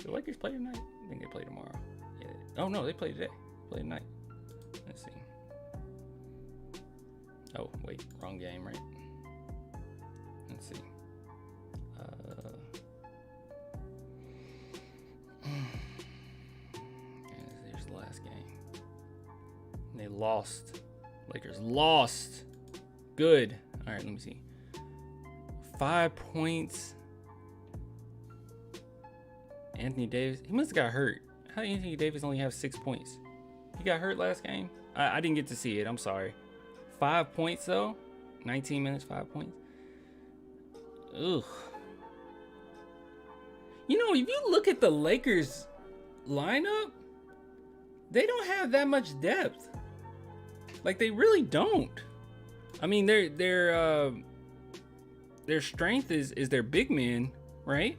The Lakers play tonight? I think they play tomorrow. Yeah. Oh no, they play today. Play tonight. Let's see. Oh wait, wrong game, right? Let's see. There's the last game. They lost. Lakers lost. Good. All right, let me see. 5 points. Anthony Davis. He must have got hurt. How did Anthony Davis only have 6 points? He got hurt last game? I didn't get to see it. I'm sorry. 5 points, though. 19 minutes, 5 points. Ugh. You know, if you look at the Lakers lineup, they don't have that much depth. Like, they really don't. I mean, their strength is their big men, right?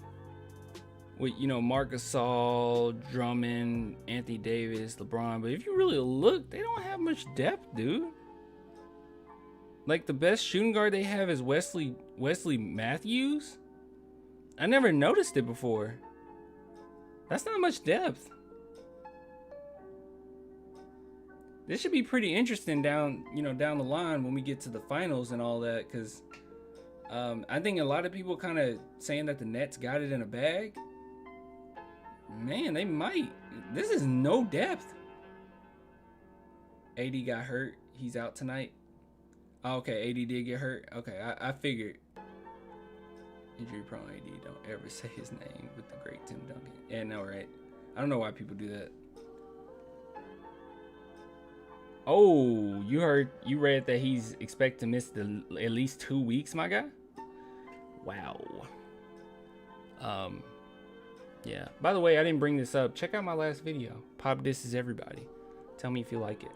With, you know, Marc Gasol, Drummond, Anthony Davis, LeBron. But if you really look, they don't have much depth, dude. Like, the best shooting guard they have is Wesley Matthews. I never noticed it before. That's not much depth. This should be pretty interesting down the line when we get to the finals and all that, because I think a lot of people kind of saying that the Nets got it in a bag. Man, they might. This is no depth. AD got hurt. He's out tonight. Oh, okay, AD did get hurt. Okay, I figured. Injury prone AD. Don't ever say his name with the great Tim Duncan. Yeah, no, right? I don't know why people do that. Oh, you read that he's expected to miss at least 2 weeks, my guy? Wow. Yeah. By the way, I didn't bring this up. Check out my last video. Pop Disses Everybody. Tell me if you like it.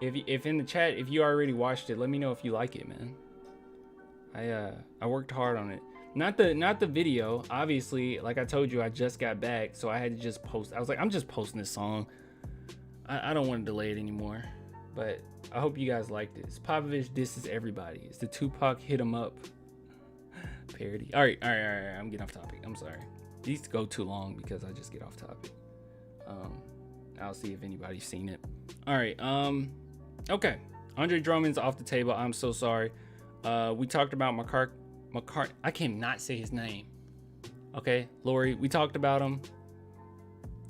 If in the chat, if you already watched it, let me know if you like it, man. I worked hard on it. Not the video. Obviously, like I told you, I just got back, so I had to just post. I was like, I'm just posting this song. I don't want to delay it anymore. But I hope you guys liked it. It's Popovich Disses Everybody. It's the Tupac Hit 'Em Up parody. All right. I'm getting off topic. I'm sorry. These go too long because I just get off topic. I'll see if anybody's seen it. All right. Okay. Andre Drummond's off the table. I'm so sorry. We talked about McCart. I cannot say his name. Okay, Laurie. We talked about him.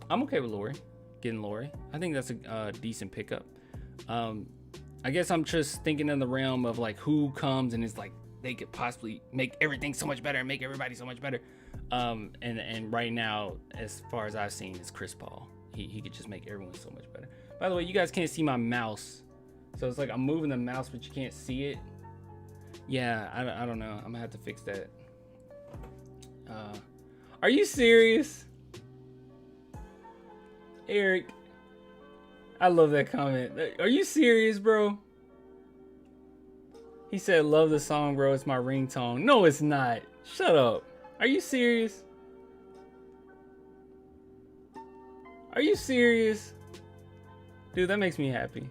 I'm okay with Laurie. Getting Laurie. I think that's a decent pickup. I guess I'm just thinking in the realm of like who comes and is like they could possibly make everything so much better and make everybody so much better. And right now, as far as I've seen, is Chris Paul. He could just make everyone so much better. By the way, you guys can't see my mouse, so it's like I'm moving the mouse, but you can't see it. Yeah, I don't know. I'm gonna have to fix that. Are you serious? Eric, I love that comment. Are you serious, bro? He said, love the song, bro. It's my ringtone. No, it's not. Shut up. Are you serious? Are you serious? Dude, that makes me happy.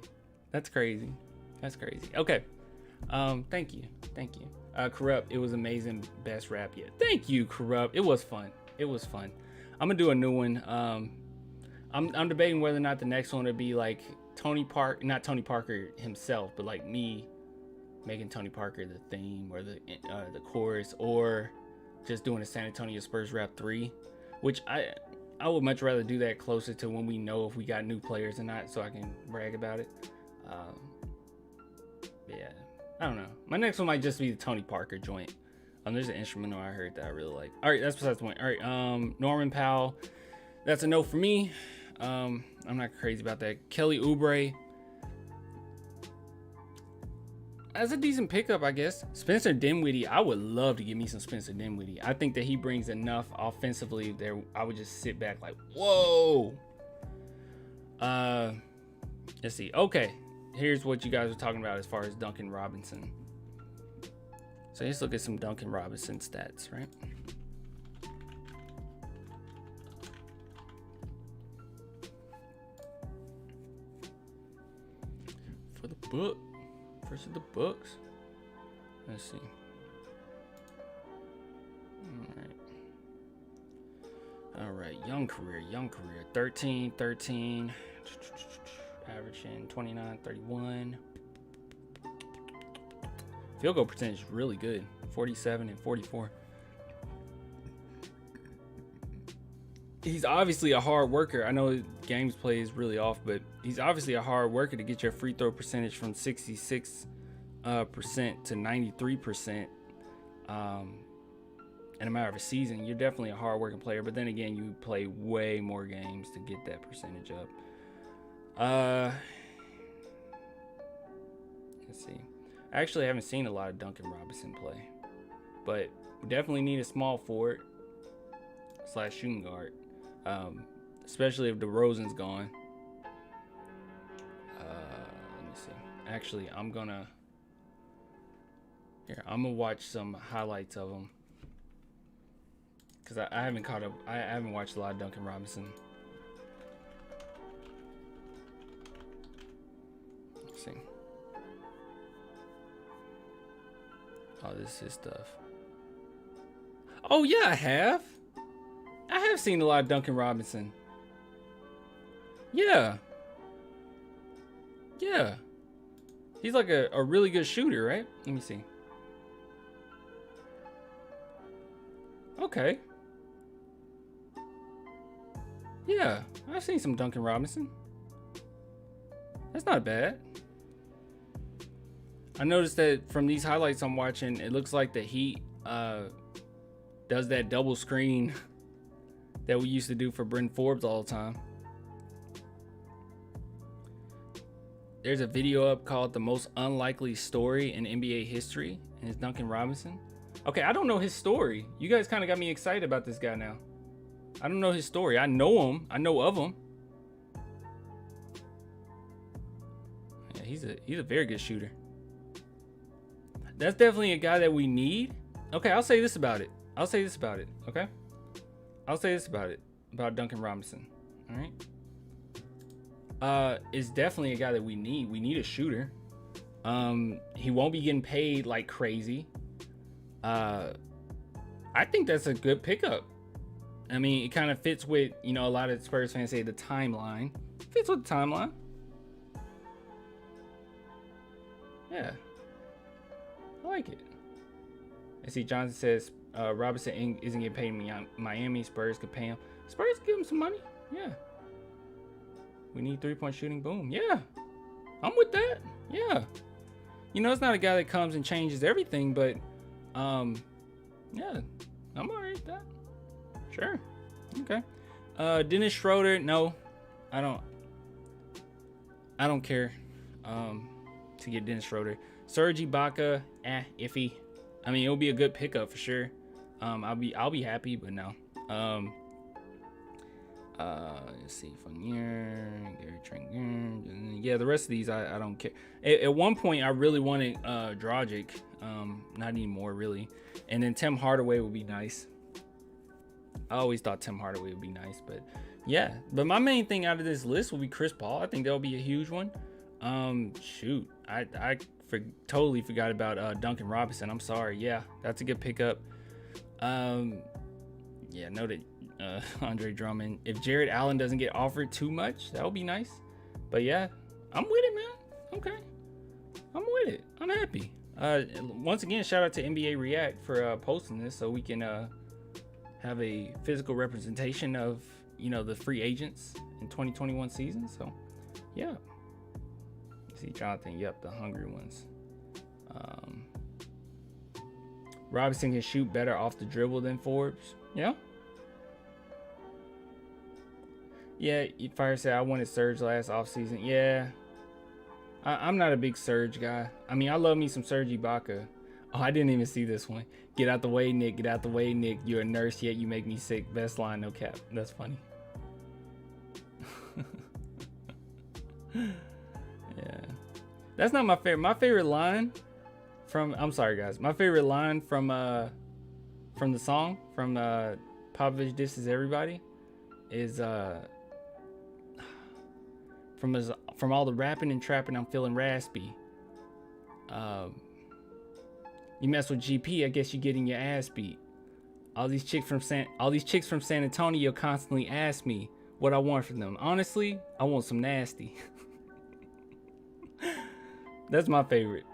That's crazy. That's crazy. Okay. Thank you. Corrupt, it was amazing. Best rap yet. Thank you, Corrupt. It was fun. I'm gonna do a new one. I'm debating whether or not the next one would be like not Tony Parker himself, but like me making Tony Parker the theme or the chorus, or just doing a San Antonio Spurs rap 3, which I would much rather do that closer to when we know if we got new players or not, so I can brag about it. Yeah, I don't know. My next one might just be the Tony Parker joint. There's an instrumental I heard that I really like. All right, that's besides the point. All right, Norman Powell, that's a no for me. I'm not crazy about that. Kelly Oubre, that's a decent pickup, I guess. Spencer Dinwiddie, I would love to give me some Spencer Dinwiddie. I think that he brings enough offensively there. I would just sit back like, whoa. Let's see. Okay, here's what you guys were talking about as far as Duncan Robinson. So let's look at some Duncan Robinson stats, right? For the book, versus the books. Let's see. All right. Young career. 13, averaging 29, 31. Field goal percentage is really good, 47 and 44. He's obviously a hard worker. I know games play is really off, but he's obviously a hard worker to get your free throw percentage from 66% to 93% in a matter of a season. You're definitely a hard working player, but then again, you play way more games to get that percentage up. Let's see. I actually haven't seen a lot of Duncan Robinson play, but we definitely need a small forward / shooting guard, especially if DeRozan's gone. Let me see. Actually, I'm gonna watch some highlights of him because I haven't caught up. I haven't watched a lot of Duncan Robinson. Let's see. Oh, this is his stuff. Oh yeah, I have seen a lot of Duncan Robinson. Yeah. He's like a really good shooter, right? Let me see. Okay. Yeah, I've seen some Duncan Robinson. That's not bad. I noticed that from these highlights I'm watching, it looks like the Heat does that double screen that we used to do for Bryn Forbes all the time. There's a video up called The Most Unlikely Story in NBA History, and it's Duncan Robinson. Okay, I don't know his story. You guys kind of got me excited about this guy now. I don't know his story. I know him. I know of him. Yeah, he's a very good shooter. That's definitely a guy that we need. Okay, I'll say this about it. Okay? I'll say this about Duncan Robinson. All right? Is definitely a guy that we need. We need a shooter. He won't be getting paid like crazy. I think that's a good pickup. I mean, it kind of fits with, a lot of Spurs fans say the timeline. Fits with the timeline. Yeah. I like it. I see Johnson says Robinson isn't getting paid in Miami. Spurs could pay him. Spurs give him some money. Yeah. We need 3-point shooting. Boom. Yeah. I'm with that. Yeah. It's not a guy that comes and changes everything, but yeah. I'm alright with that. Sure. Okay. Dennis Schroeder, no. I don't care to get Dennis Schroeder. Serge Ibaka, iffy. I mean, it'll be a good pickup for sure. I'll be happy, but no. Let's see, Fournier, Gary Trent. Yeah, the rest of these I don't care. At one point, I really wanted Dragic. Not anymore, really. And then Tim Hardaway would be nice. I always thought Tim Hardaway would be nice, but yeah. But my main thing out of this list will be Chris Paul. I think that'll be a huge one. Shoot, I totally forgot about Duncan Robinson. I'm sorry. Yeah, that's a good pickup. Yeah, Yeah, noted. Andre Drummond. If Jared Allen doesn't get offered too much, that would be nice. But yeah, I'm with it, man. Okay, I'm with it. I'm happy. Once again, shout out to NBA React for posting this so we can have a physical representation of the free agents in 2021 season. So yeah, see Jonathan. Yep, the hungry ones. Robinson can shoot better off the dribble than Forbes. Yeah. Yeah, Fire said I wanted Serge last offseason. Yeah. I'm not a big Serge guy. I mean, I love me some Serge Ibaka. Oh, I didn't even see this one. Get out the way, Nick. Get out the way, Nick. You're a nurse, yet you make me sick. Best line, no cap. That's funny. Yeah. That's not my favorite. My favorite line I'm sorry, guys. My favorite line from the song, from Popovich Disses Everybody, is from all the rapping and trapping, I'm feeling raspy. You mess with GP, I guess you're getting your ass beat. All these chicks from San Antonio constantly ask me what I want from them. Honestly, I want some nasty. That's my favorite.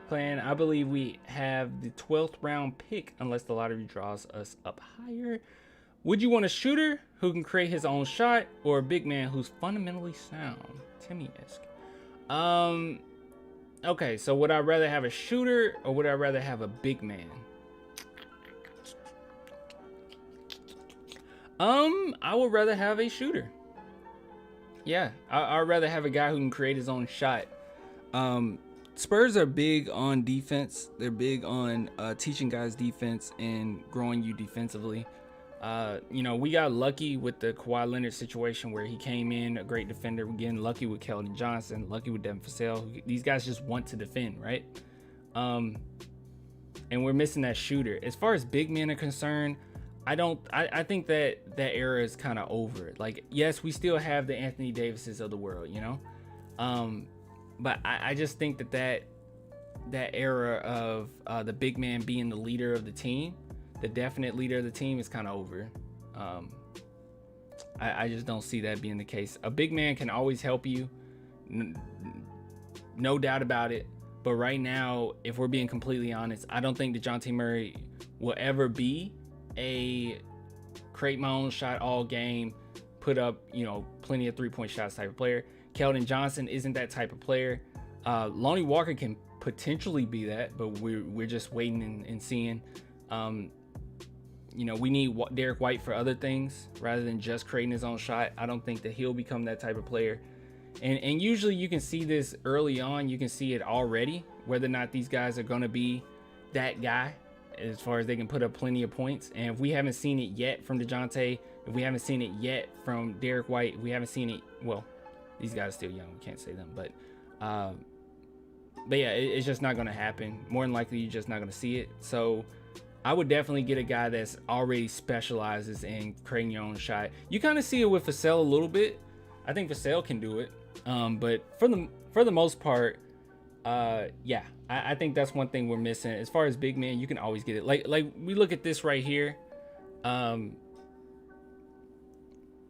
Plan, I believe we have the 12th round pick unless the lottery draws us up higher. Would you want a shooter who can create his own shot or a big man who's fundamentally sound? Timmy-esque. Okay, so would I rather have a shooter or would I rather have a big man? I would rather have a shooter. Yeah, I'd rather have a guy who can create his own shot. Spurs are big on defense. They're big on teaching guys defense and growing you defensively. We got lucky with the Kawhi Leonard situation where he came in a great defender. We're getting lucky with Keldon Johnson, lucky with Devin Vassell. These guys just want to defend, right? And we're missing that shooter. As far as big men are concerned, I think that era is kind of over. Like, yes, we still have the Anthony Davises of the world, but I just think that era of the big man being the leader of the team, the definite leader of the team, is kind of over. I just don't see that being the case. A big man can always help you, no doubt about it. But right now, if we're being completely honest, I don't think DeJounte Murray will ever be a create my own shot all game, put up plenty of 3-point shots type of player. Keldon Johnson isn't that type of player. Lonnie Walker can potentially be that, but we're just waiting and seeing. We need Derek White for other things rather than just creating his own shot. I don't think that he'll become that type of player. And usually you can see this early on. You can see it already, whether or not these guys are going to be that guy as far as they can put up plenty of points. And if we haven't seen it yet from DeJounte, if we haven't seen it yet from Derek White, if we haven't seen it, well, these guys are still young. We can't say them, but yeah, it's just not going to happen. More than likely, you're just not going to see it. So I would definitely get a guy that's already specializes in creating your own shot. You kind of see it with Vassell a little bit. I think Vassell can do it. But for the most part, yeah, I think that's one thing we're missing. As far as big man, you can always get it. Like we look at this right here.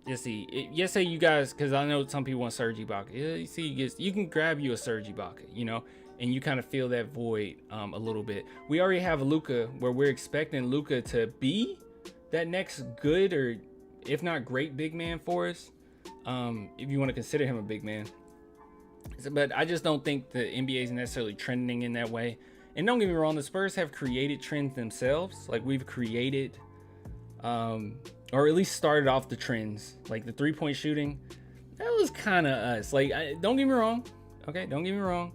Let's see. Yes, say you guys, because I know some people want Serge Ibaka. You see, you can grab you a Serge Ibaka, and you kind of feel that void a little bit. We already have Luka, where we're expecting Luka to be that next good or if not great big man for us, if you want to consider him a big man. But I just don't think the NBA is necessarily trending in that way. And don't get me wrong, the Spurs have created trends themselves. Like we've created, or at least started off the trends. Like the 3-point shooting, that was kind of us. Like, don't get me wrong. Okay, don't get me wrong.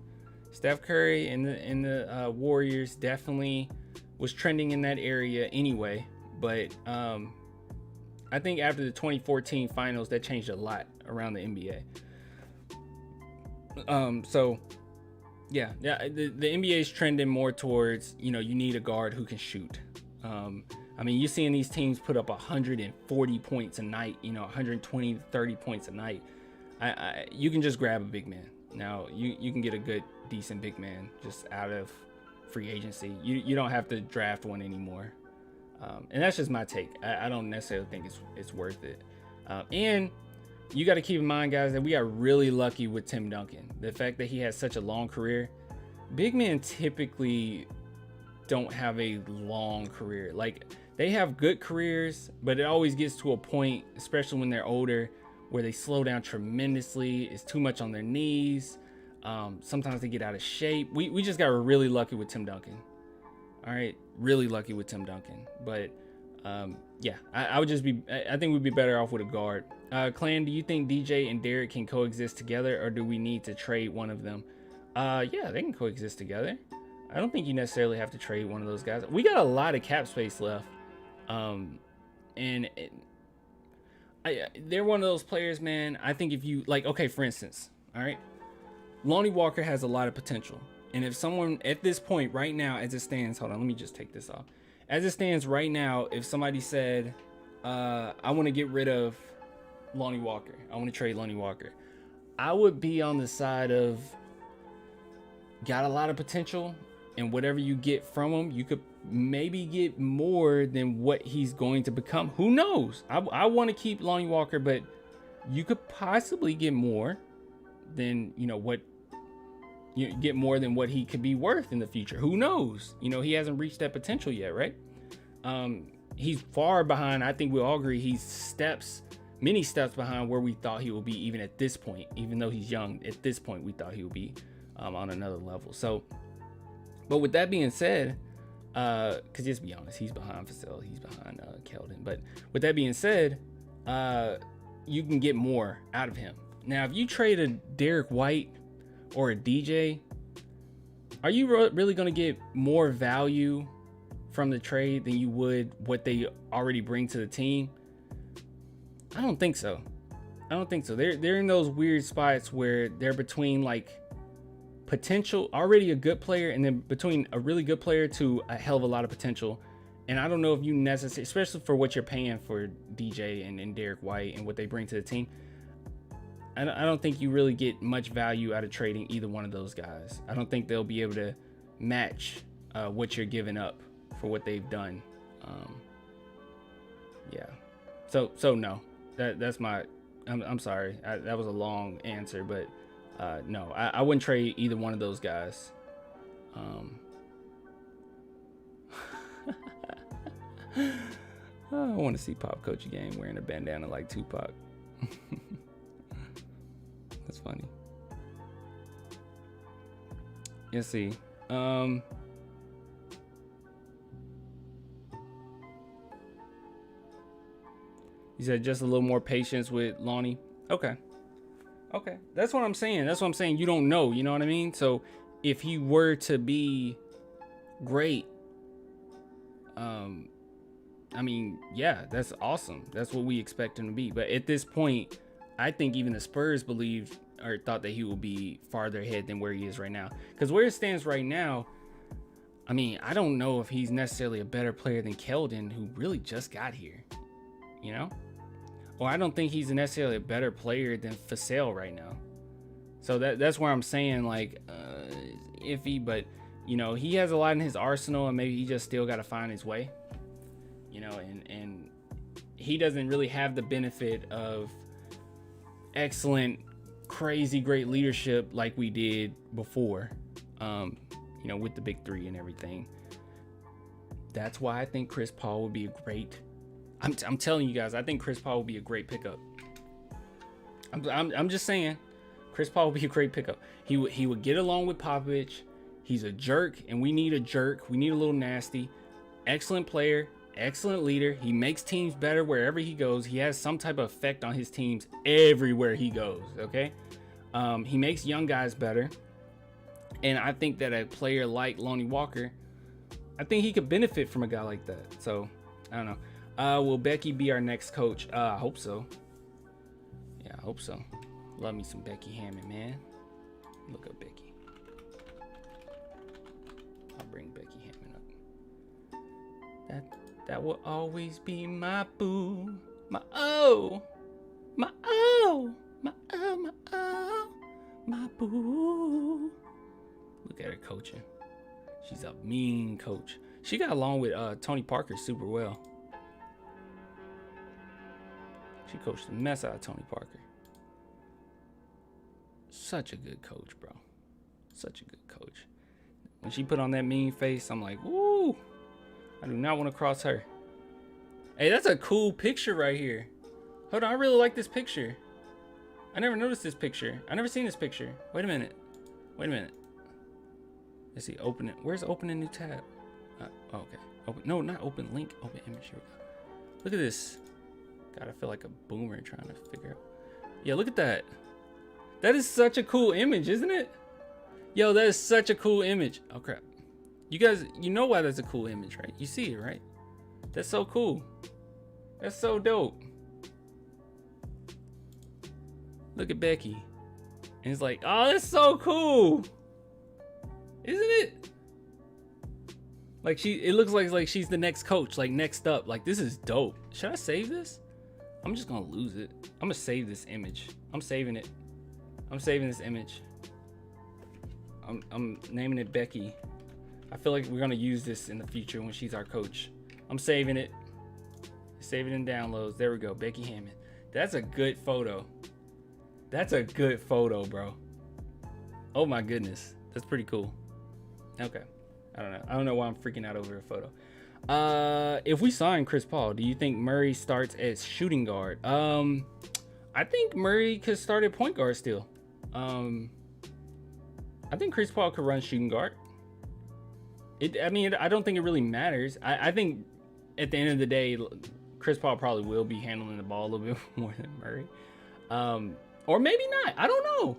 Steph Curry and the Warriors definitely was trending in that area anyway. But I think after the 2014 finals, that changed a lot around the NBA. So yeah, the NBA is trending more towards, you need a guard who can shoot. I mean, you're seeing these teams put up 140 points a night, 120 to 30 points a night. You can just grab a big man. Now, you can get a good, decent big man just out of free agency. You don't have to draft one anymore. And that's just my take. I don't necessarily think it's worth it. And you got to keep in mind, guys, that we got really lucky with Tim Duncan. The fact that he has such a long career. Big men typically don't have a long career. Like, they have good careers, but it always gets to a point, especially when they're older, where they slow down tremendously. It's too much on their knees. Sometimes they get out of shape. We just got really lucky with Tim Duncan. All right, really lucky with Tim Duncan. But yeah, I would just be. I think we'd be better off with a guard. Clan, do you think DJ and Derek can coexist together, or do we need to trade one of them? Yeah, they can coexist together. I don't think you necessarily have to trade one of those guys. We got a lot of cap space left. They're one of those players, man. I think if you like, okay, for instance, all right, Lonnie Walker has a lot of potential. And if someone at this point right now, as it stands, hold on, let me just take this off. As it stands right now, if somebody said, I want to get rid of Lonnie Walker, I want to trade Lonnie Walker, I would be on the side of got a lot of potential, and whatever you get from him, you could maybe get more than what he's going to become. Who knows? I want to keep Lonnie Walker, but you could possibly get more than, what you get more than what he could be worth in the future. Who knows? He hasn't reached that potential yet, right? He's far behind. I think we all agree he's many steps behind where we thought he would be, even at this point. Even though he's young, at this point we thought he would be on another level. So, but with that being said, because just be honest, he's behind Vassell, he's behind Keldon. But with that being said, you can get more out of him. Now, if you trade a Derek White or a DJ, are you really going to get more value from the trade than you would what they already bring to the team? I don't think so. They're in those weird spots where they're between like potential, already a good player, and then between a really good player to a hell of a lot of potential. And I don't know if you necessarily, especially for what you're paying for DJ and Derek White and what they bring to the team, I don't think you really get much value out of trading either one of those guys. I don't think they'll be able to match what you're giving up for what they've done. Yeah. So no, that's my. I'm sorry. That was a long answer, but no, I wouldn't trade either one of those guys. I want to see Pop coach a game wearing a bandana like Tupac. That's funny. Let's see. You said just a little more patience with Lonnie. Okay. That's what I'm saying. You don't know. You know what I mean? So if he were to be great, I mean, yeah, that's awesome. That's what we expect him to be. But at this point, I think even the Spurs believed or thought that he will be farther ahead than where he is right now. Because where it stands right now, I mean, I don't know if he's necessarily a better player than Keldon, who really just got here, Or I don't think he's necessarily a better player than Vassell right now. So that's where I'm saying, like, iffy, but, he has a lot in his arsenal, and maybe he just still got to find his way, and he doesn't really have the benefit of excellent, crazy, great leadership like we did before, with the big three and everything. That's why I think Chris Paul would be a great, I'm telling you guys, I think Chris Paul would be a great pickup. I'm just saying, Chris Paul would be a great pickup. He would get along with Popovich. He's a jerk, and we need a jerk. We need a little nasty. Excellent player, excellent leader. He makes teams better wherever he goes. He has some type of effect on his teams everywhere he goes, okay? He makes young guys better. And I think that a player like Lonnie Walker, I think he could benefit from a guy like that. So, I don't know. Will Becky be our next coach? I hope so. Yeah, I hope so. Love me some Becky Hammond, man. Look up Becky. I'll bring Becky Hammond up. That will always be my boo. My oh. My oh. My oh, my oh. My boo. Look at her coaching. She's a mean coach. She got along with Tony Parker super well. She coached the mess out of Tony Parker. Such a good coach, bro. Such a good coach. When she put on that mean face, I'm like, woo! I do not want to cross her. Hey, that's a cool picture right here. Hold on, I really like this picture. I never noticed this picture. I never seen this picture. Wait a minute. Wait a minute. Let's see, open it. Where's open a new tab? Oh, okay. Open. No, not open link. Open image. Here we go. Look at this. God, I feel like a boomer trying to figure out. Yeah, look at that. That is such a cool image, isn't it? Yo, that is such a cool image. Oh, crap. You guys, you know why that's a cool image, right? You see it, right? That's so cool. That's so dope. Look at Becky. And it's like, oh, that's so cool. Isn't it? Like it looks like she's the next coach, like next up. Like, this is dope. Should I save this? I'm just gonna lose it. I'm gonna save this image. I'm saving it. I'm saving this image. I'm naming it Becky. I feel like we're gonna use this in the future when she's our coach. I'm saving it. Save it in downloads. There we go. Becky Hammond. That's a good photo. That's a good photo, bro. Oh my goodness. That's pretty cool. Okay. I don't know. I don't know why I'm freaking out over a photo. If we sign Chris Paul, do you think Murray starts as shooting guard? I think Murray could start at point guard still. I think Chris Paul could run shooting guard. I mean, I don't think it really matters. I think at the end of the day, Chris Paul probably will be handling the ball a little bit more than Murray. Or maybe not. I don't know.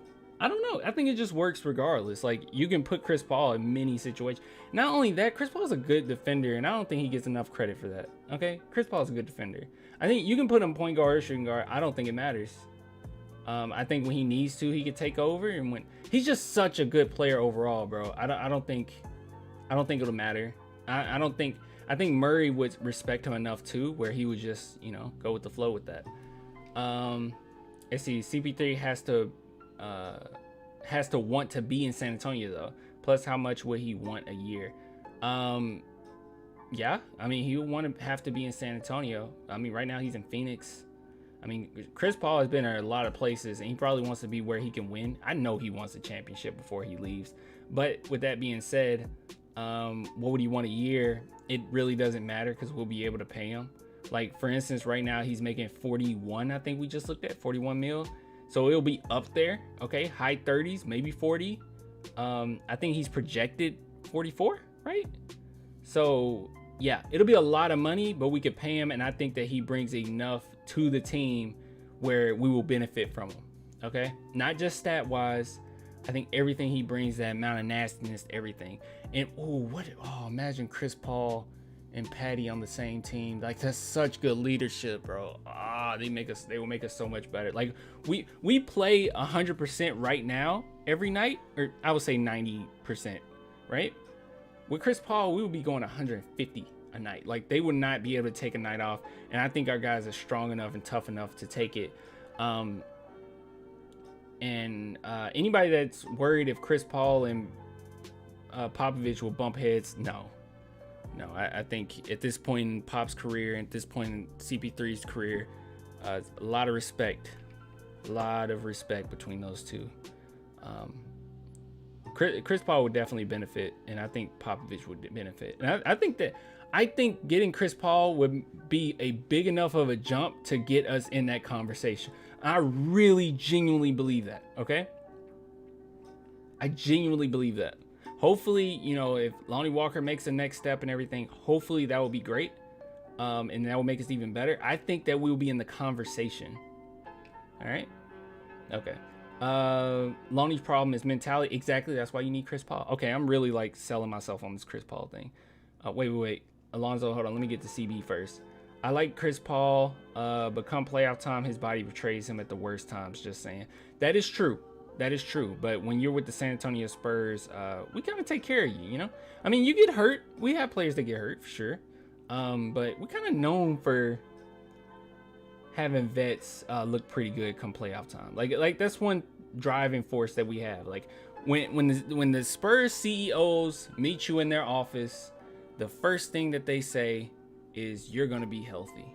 I think it just works regardless. Like, you can put Chris Paul in many situations. Not only that, Chris Paul's a good defender, and I don't think he gets enough credit for that. Okay? Chris Paul's a good defender. I think you can put him point guard or shooting guard. I don't think it matters. I think when he needs to, he could take over, and when he's just such a good player overall, bro. I don't think it'll matter. I think Murray would respect him enough too, where he would just, go with the flow with that. Let's see, CP3 has to want to be in San Antonio though. Plus, how much would he want a year? Yeah, I mean, he would want to have to be in San Antonio. I mean, right now he's in Phoenix. I mean, Chris Paul has been at a lot of places, and he probably wants to be where he can win. I know he wants a championship before he leaves. But with that being said, what would he want a year? It really doesn't matter because we'll be able to pay him. Like, for instance, right now he's making 41. I think we just looked at 41 mil. So it'll be up there. Okay, high 30s, maybe 40. I think he's projected 44, right? So yeah, it'll be a lot of money, but we could pay him, and I think that he brings enough to the team where we will benefit from him. Okay, not just stat wise. I think everything he brings, that amount of nastiness, everything. And imagine Chris Paul and Patty on the same team. Like, that's such good leadership, bro. They will make us so much better. Like, we play 100% right now every night, or I would say 90%, right? With Chris Paul, we would be going 150 a night. Like, they would not be able to take a night off, and I think our guys are strong enough and tough enough to take it. Anybody that's worried if Chris Paul and Popovich will bump heads, no, I think at this point in Pop's career, at this point in CP3's career, a lot of respect between those two. Chris Paul would definitely benefit, and I think Popovich would benefit. And I think getting Chris Paul would be a big enough of a jump to get us in that conversation. I really genuinely believe that. Okay, I genuinely believe that. Hopefully, if Lonnie Walker makes the next step and everything, hopefully that will be great. And that will make us even better. I think that we will be in the conversation. All right. Okay. Lonnie's problem is mentality. Exactly. That's why you need Chris Paul. Okay. I'm really like selling myself on this Chris Paul thing. Wait. Alonzo, hold on. Let me get to CB first. I like Chris Paul, but come playoff time, his body betrays him at the worst times. Just saying. That is true. But when you're with the San Antonio Spurs, we kind of take care of you, I mean, you get hurt. We have players that get hurt for sure. But we're kind of known for having vets look pretty good come playoff time. Like that's one driving force that we have. Like when the Spurs CEOs meet you in their office, the first thing that they say is you're going to be healthy.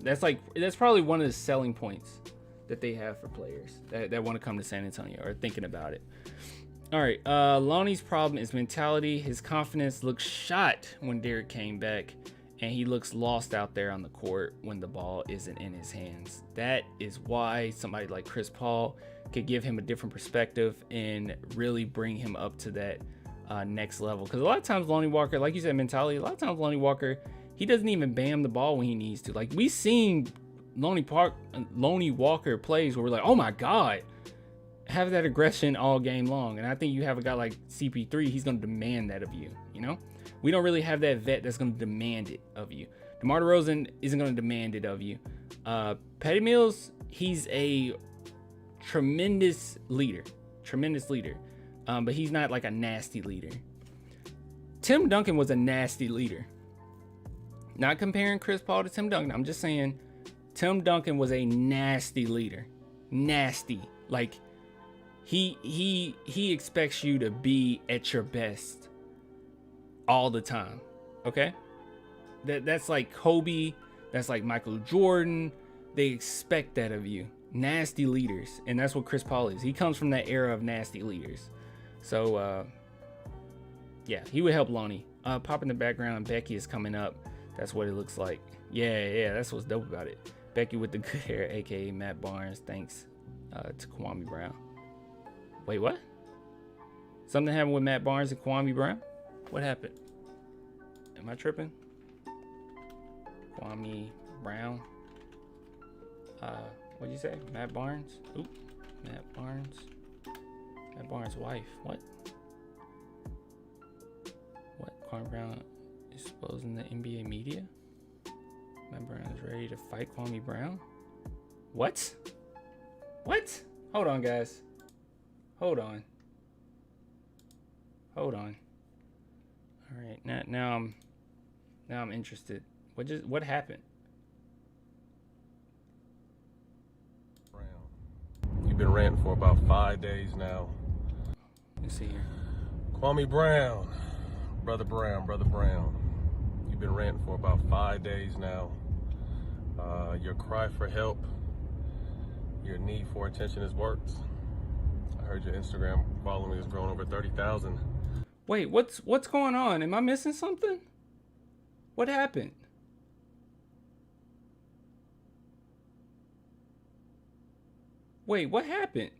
That's probably one of the selling points that they have for players that want to come to San Antonio or thinking about it. All right, Lonnie's problem is mentality. His confidence looks shot when Derek came back, and he looks lost out there on the court when the ball isn't in his hands. That is why somebody like Chris Paul could give him a different perspective and really bring him up to that next level. Because a lot of times Lonnie Walker, like you said, mentality, a lot of times Lonnie Walker, he doesn't even bam the ball when he needs to. Like, we've seen Lonnie Walker plays where we're like, oh my God, have that aggression all game long. And I think you have a guy like CP3, he's going to demand that of you, you know? We don't really have that vet that's going to demand it of you. DeMar DeRozan isn't going to demand it of you. Patty Mills, he's a tremendous leader, but he's not like a nasty leader. Tim Duncan was a nasty leader. Not comparing Chris Paul to Tim Duncan. I'm just saying Tim Duncan was a nasty leader. Nasty. Like, he expects you to be at your best all the time. Okay? That's like Kobe, that's like Michael Jordan. They expect that of you. Nasty leaders. And that's what Chris Paul is. He comes from that era of nasty leaders. So yeah, he would help Lonnie. Pop in the background, Becky is coming up. That's what it looks like. Yeah, that's what's dope about it. Becky with the good hair, aka Matt Barnes. Thanks to Kwame Brown. Wait, what? Something happened with Matt Barnes and Kwame Brown? What happened? Am I tripping? Kwame Brown. What'd you say? Matt Barnes? Oop. Matt Barnes. Matt Barnes' wife. What? Kwame Brown is exposing the NBA media? Matt Brown is ready to fight Kwame Brown? What? Hold on, guys. Hold on. All right, now I'm interested. What happened? Brown. You've been ranting for about 5 days now. Let's see here. Kwame Brown. Brother Brown. You've been ranting for about 5 days now. Your cry for help, your need for attention has worked. I heard your Instagram following has grown over 30,000. Wait, what's going on? Am I missing something? What happened? Wait, what happened?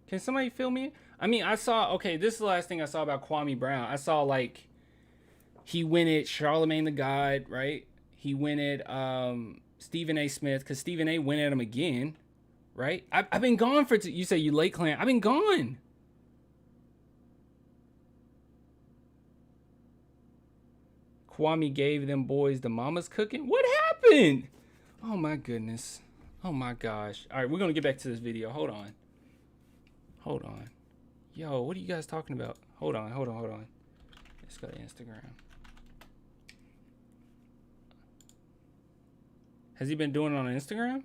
Can somebody fill me in? I mean, this is the last thing I saw about Kwame Brown. I saw, like, he went at Charlemagne the God, right? He went at Stephen A. Smith, because Stephen A. went at him again, right? I've been gone for, you say you late, Clan. I've been gone. Kwame gave them boys the mama's cooking. What happened? Oh, my goodness. Oh, my gosh. All right, we're going to get back to this video. Hold on. Yo, what are you guys talking about? Hold on. Let's go to Instagram. Has he been doing it on Instagram?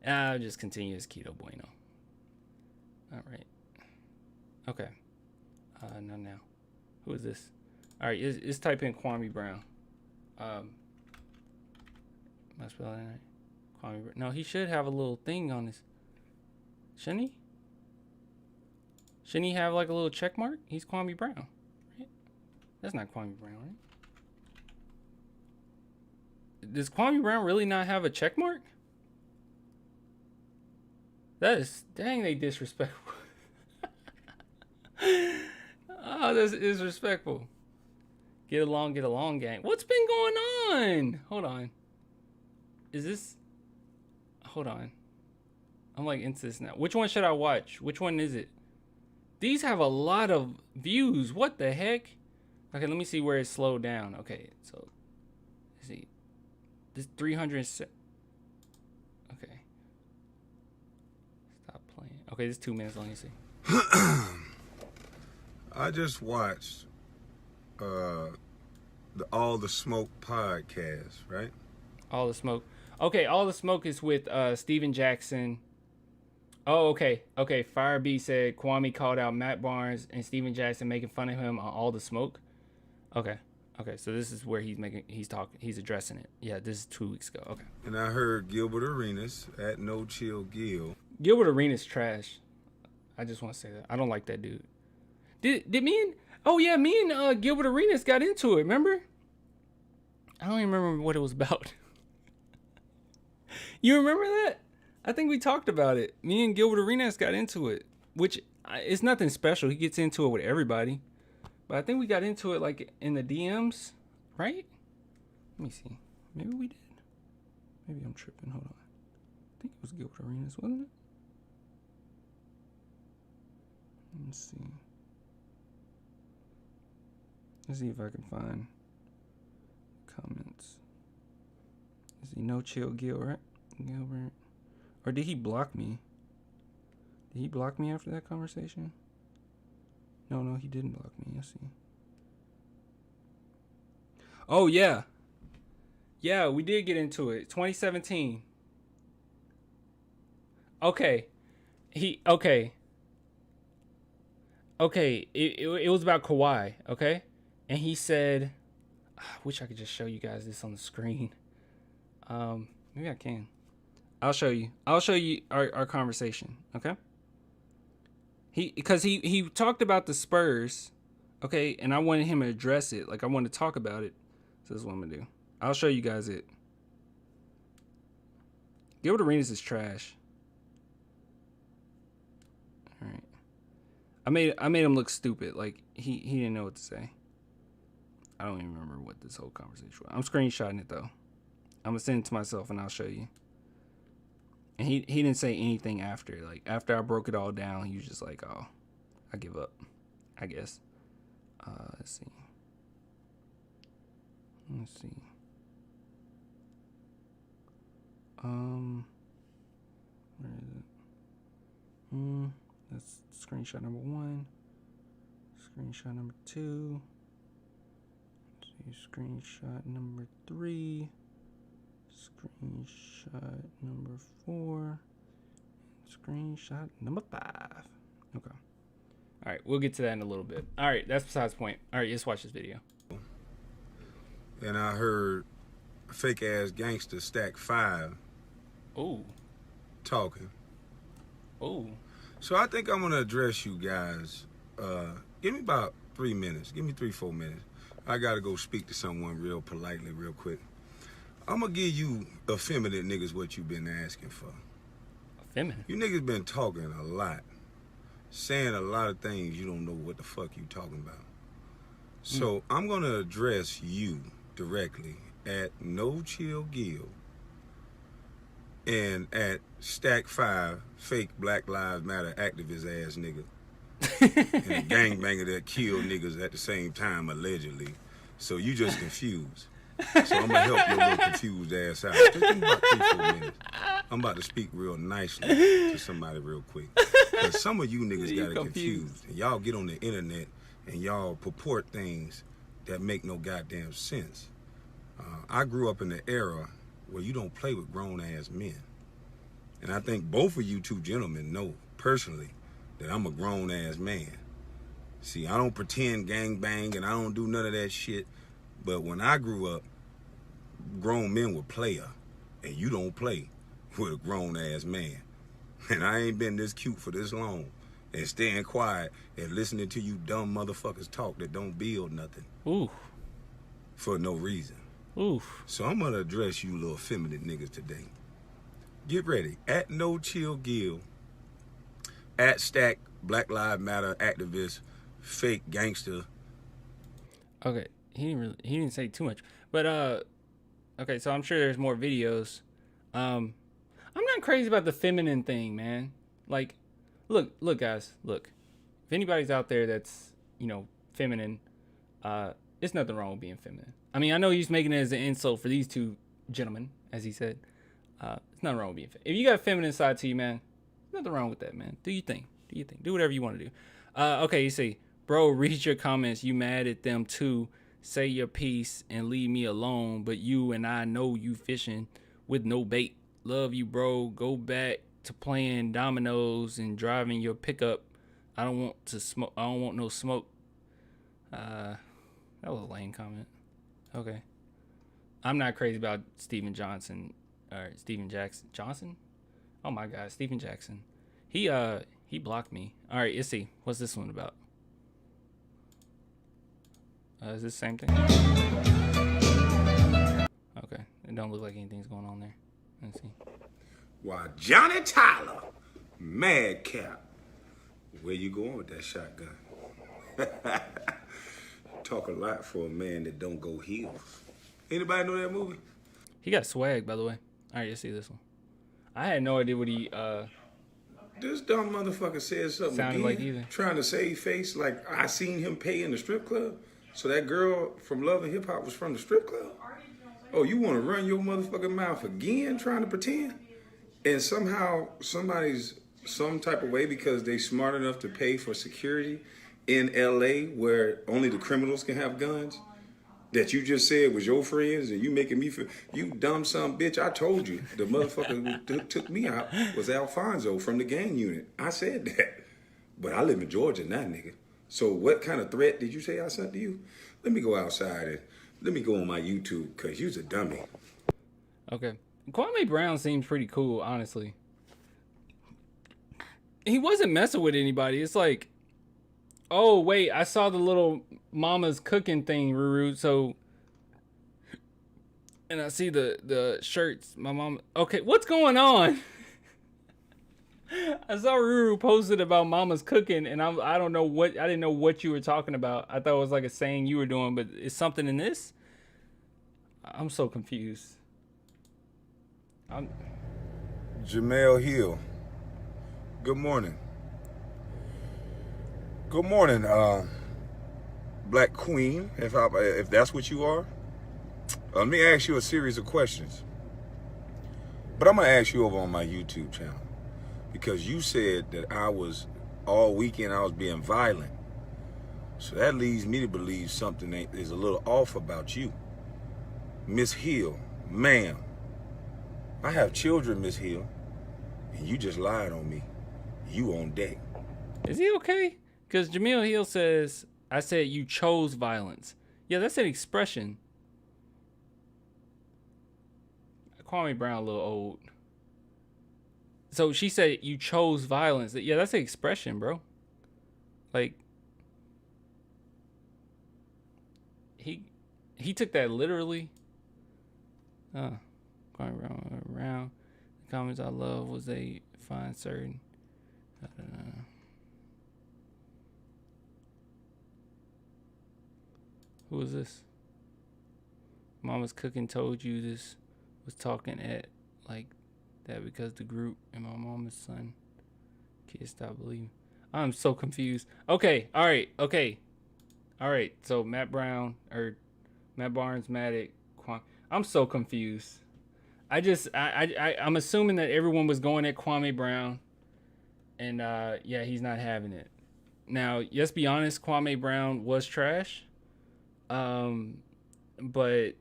I'll just continue as Keto Bueno. All right. Okay. No, now. Who is this? All right, let's type in Kwame Brown. Am I spelling that right? Kwame Brown. No, he should have a little thing on his. Shouldn't he? Shouldn't he have like a little check mark? He's Kwame Brown, right? That's not Kwame Brown, right? Does Kwame Brown really not have a check mark? That is, dang, they disrespectful. Oh, that's disrespectful. Get along, gang. What's been going on? Hold on. Is this? Hold on. I'm like into this now. Which one should I watch? Which one is it? These have a lot of views. What the heck? Okay, let me see where it's slowed down. Okay, so let's see. This 300. Okay. Stop playing. Okay, this 2 minutes long. Let me see. I just watched All the Smoke podcast, right? All the Smoke. Okay, All the Smoke is with Steven Jackson. Oh, okay. Okay. Fire B said Kwame called out Matt Barnes and Steven Jackson making fun of him on All the Smoke. Okay. Okay. So this is where he's addressing it. Yeah, this is 2 weeks ago. Okay. And I heard Gilbert Arenas at No Chill Gil. Gilbert Arenas trash. I just want to say that. I don't like that dude. Did me and Gilbert Arenas got into it, remember? I don't even remember what it was about. You remember that? I think we talked about it. Me and Gilbert Arenas got into it, which it's nothing special. He gets into it with everybody. But I think we got into it like in the DMs, right? Let me see. Maybe we did. Maybe I'm tripping. Hold on. I think it was Gilbert Arenas, wasn't it? Let's see. Let's see if I can find comments. Is he No Chill Gil, right? Gilbert. Or did he block me? Did he block me after that conversation? No, he didn't block me. Let's see. Oh, yeah. Yeah, we did get into it. 2017. Okay. Okay. It was about Kawhi, okay? And he said, I wish I could just show you guys this on the screen. Maybe I can. I'll show you our conversation, okay? Because he talked about the Spurs, okay, and I wanted him to address it. Like, I wanted to talk about it. So this is what I'm gonna do. I'll show you guys it. Gilbert Arenas is trash. All right. I made him look stupid. Like, he didn't know what to say. I don't even remember what this whole conversation was. I'm screenshotting it though. I'm gonna send it to myself and I'll show you. And he didn't say anything after. Like, after I broke it all down, he was just like, oh, I give up, I guess. Let's see. Where is it? That's screenshot number 1. Screenshot number 2. Let's see, screenshot number 3. Screenshot number 4. Screenshot number 5. Okay. All right, we'll get to that in a little bit. All right, that's besides the point. All right, let's watch this video. And I heard fake ass gangster Stack 5 talking. Oh. So I think I'm gonna address you guys. Give me about 3 minutes. Give me 3-4 minutes. I gotta go speak to someone real politely, real quick. I'm gonna give you effeminate niggas what you been asking for. Effeminate? You niggas been talking a lot, saying a lot of things you don't know what the fuck you talking about. So I'm gonna address you directly at No Chill Gil and at Stack 5, fake Black Lives Matter activist ass nigga. And a gangbanger that killed niggas at the same time, allegedly. So you just confused. So I'm gonna help your little confused ass out. Just give me about 3-4 minutes. I'm about to speak real nicely to somebody real quick. Because some of you niggas got it confused. And y'all get on the internet and y'all purport things that make no goddamn sense. I grew up in the era where you don't play with grown ass men. And I think both of you two gentlemen know personally that I'm a grown ass man. See, I don't pretend gangbang and I don't do none of that shit. But when I grew up, grown men were player, and you don't play with a grown ass man. And I ain't been this cute for this long, and staying quiet and listening to you dumb motherfuckers talk that don't build nothing. Oof. For no reason. Oof. So I'm gonna address you little feminine niggas today. Get ready. At No Chill Gil, at Stack Black Lives Matter activist, fake gangster. Okay. He didn't say too much, but okay, so I'm sure there's more videos. I'm not crazy about the feminine thing, man. Like, look guys, look, if anybody's out there that's, feminine, there's nothing wrong with being feminine. I mean, I know he's making it as an insult for these two gentlemen, as he said. There's nothing wrong with being feminine. If you got a feminine side to you, man, nothing wrong with that, man. Do your thing. Do whatever you want to do. Okay, you see, bro, read your comments. You mad at them too. Say your piece and leave me alone, but you and I know you fishing with no bait. Love you, bro. Go back to playing dominoes and driving your pickup. I don't want to smoke. I don't want no smoke. That was a lame comment. Okay. I'm not crazy about Steven Johnson or Steven Jackson. Johnson? Oh my God, Steven Jackson. He blocked me. All right, let's see. What's this one about? Is this the same thing? Okay. It don't look like anything's going on there. Let's see. Why, Johnny Tyler, madcap. Where you going with that shotgun? Talk a lot for a man that don't go heels. Anybody know that movie? He got swag, by the way. All right, let's see this one. I had no idea what he This dumb motherfucker said something sounded again, like either. trying to save face like I seen him pay in the strip club. So that girl from Love and Hip Hop was from the strip club? Oh, you want to run your motherfucking mouth again trying to pretend? And somehow somebody's some type of way because they smart enough to pay for security in LA where only the criminals can have guns that you just said was your friends and you making me feel, you dumb son bitch, I told you the motherfucker who took me out was Alfonso from the gang unit. I said that. But I live in Georgia now, nigga. So what kind of threat did you say I sent to you? Let me go outside and let me go on my YouTube because you's a dummy. Okay. Kwame Brown seems pretty cool, honestly. He wasn't messing with anybody. It's like, oh, wait, I saw the little mama's cooking thing, Ruru, so... And I see the shirts, my mom... Okay, what's going on? I saw Ruru posted about mama's cooking, and I don't know what... I didn't know what you were talking about. I thought it was like a saying you were doing, but is something in this? I'm so confused. Jamel Hill. Good morning. Good morning, Black Queen, if that's what you are. Let me ask you a series of questions. But I'm going to ask you over on my YouTube channel. Because you said that all weekend I was being violent. So that leads me to believe something is a little off about you. Miss Hill, ma'am. I have children, Miss Hill. And you just lied on me. You on deck. Is he okay? Because Jamil Hill says, I said you chose violence. Yeah, that's an expression. Kwame Brown a little old. So she said you chose violence. Yeah, that's an expression, bro. Like, he took that literally. Kwame Brown around. The comments I love was they find certain. I don't know. Who is this? Mama's cooking told you this was talking at like that because the group and my mama's son. Kids stop believing. I'm so confused. Okay, all right, okay. All right, so Matt Barnes, Maddox, I'm so confused. I'm assuming that everyone was going at Kwame Brown. And yeah, he's not having it. Now, let's be honest, Kwame Brown was trash. But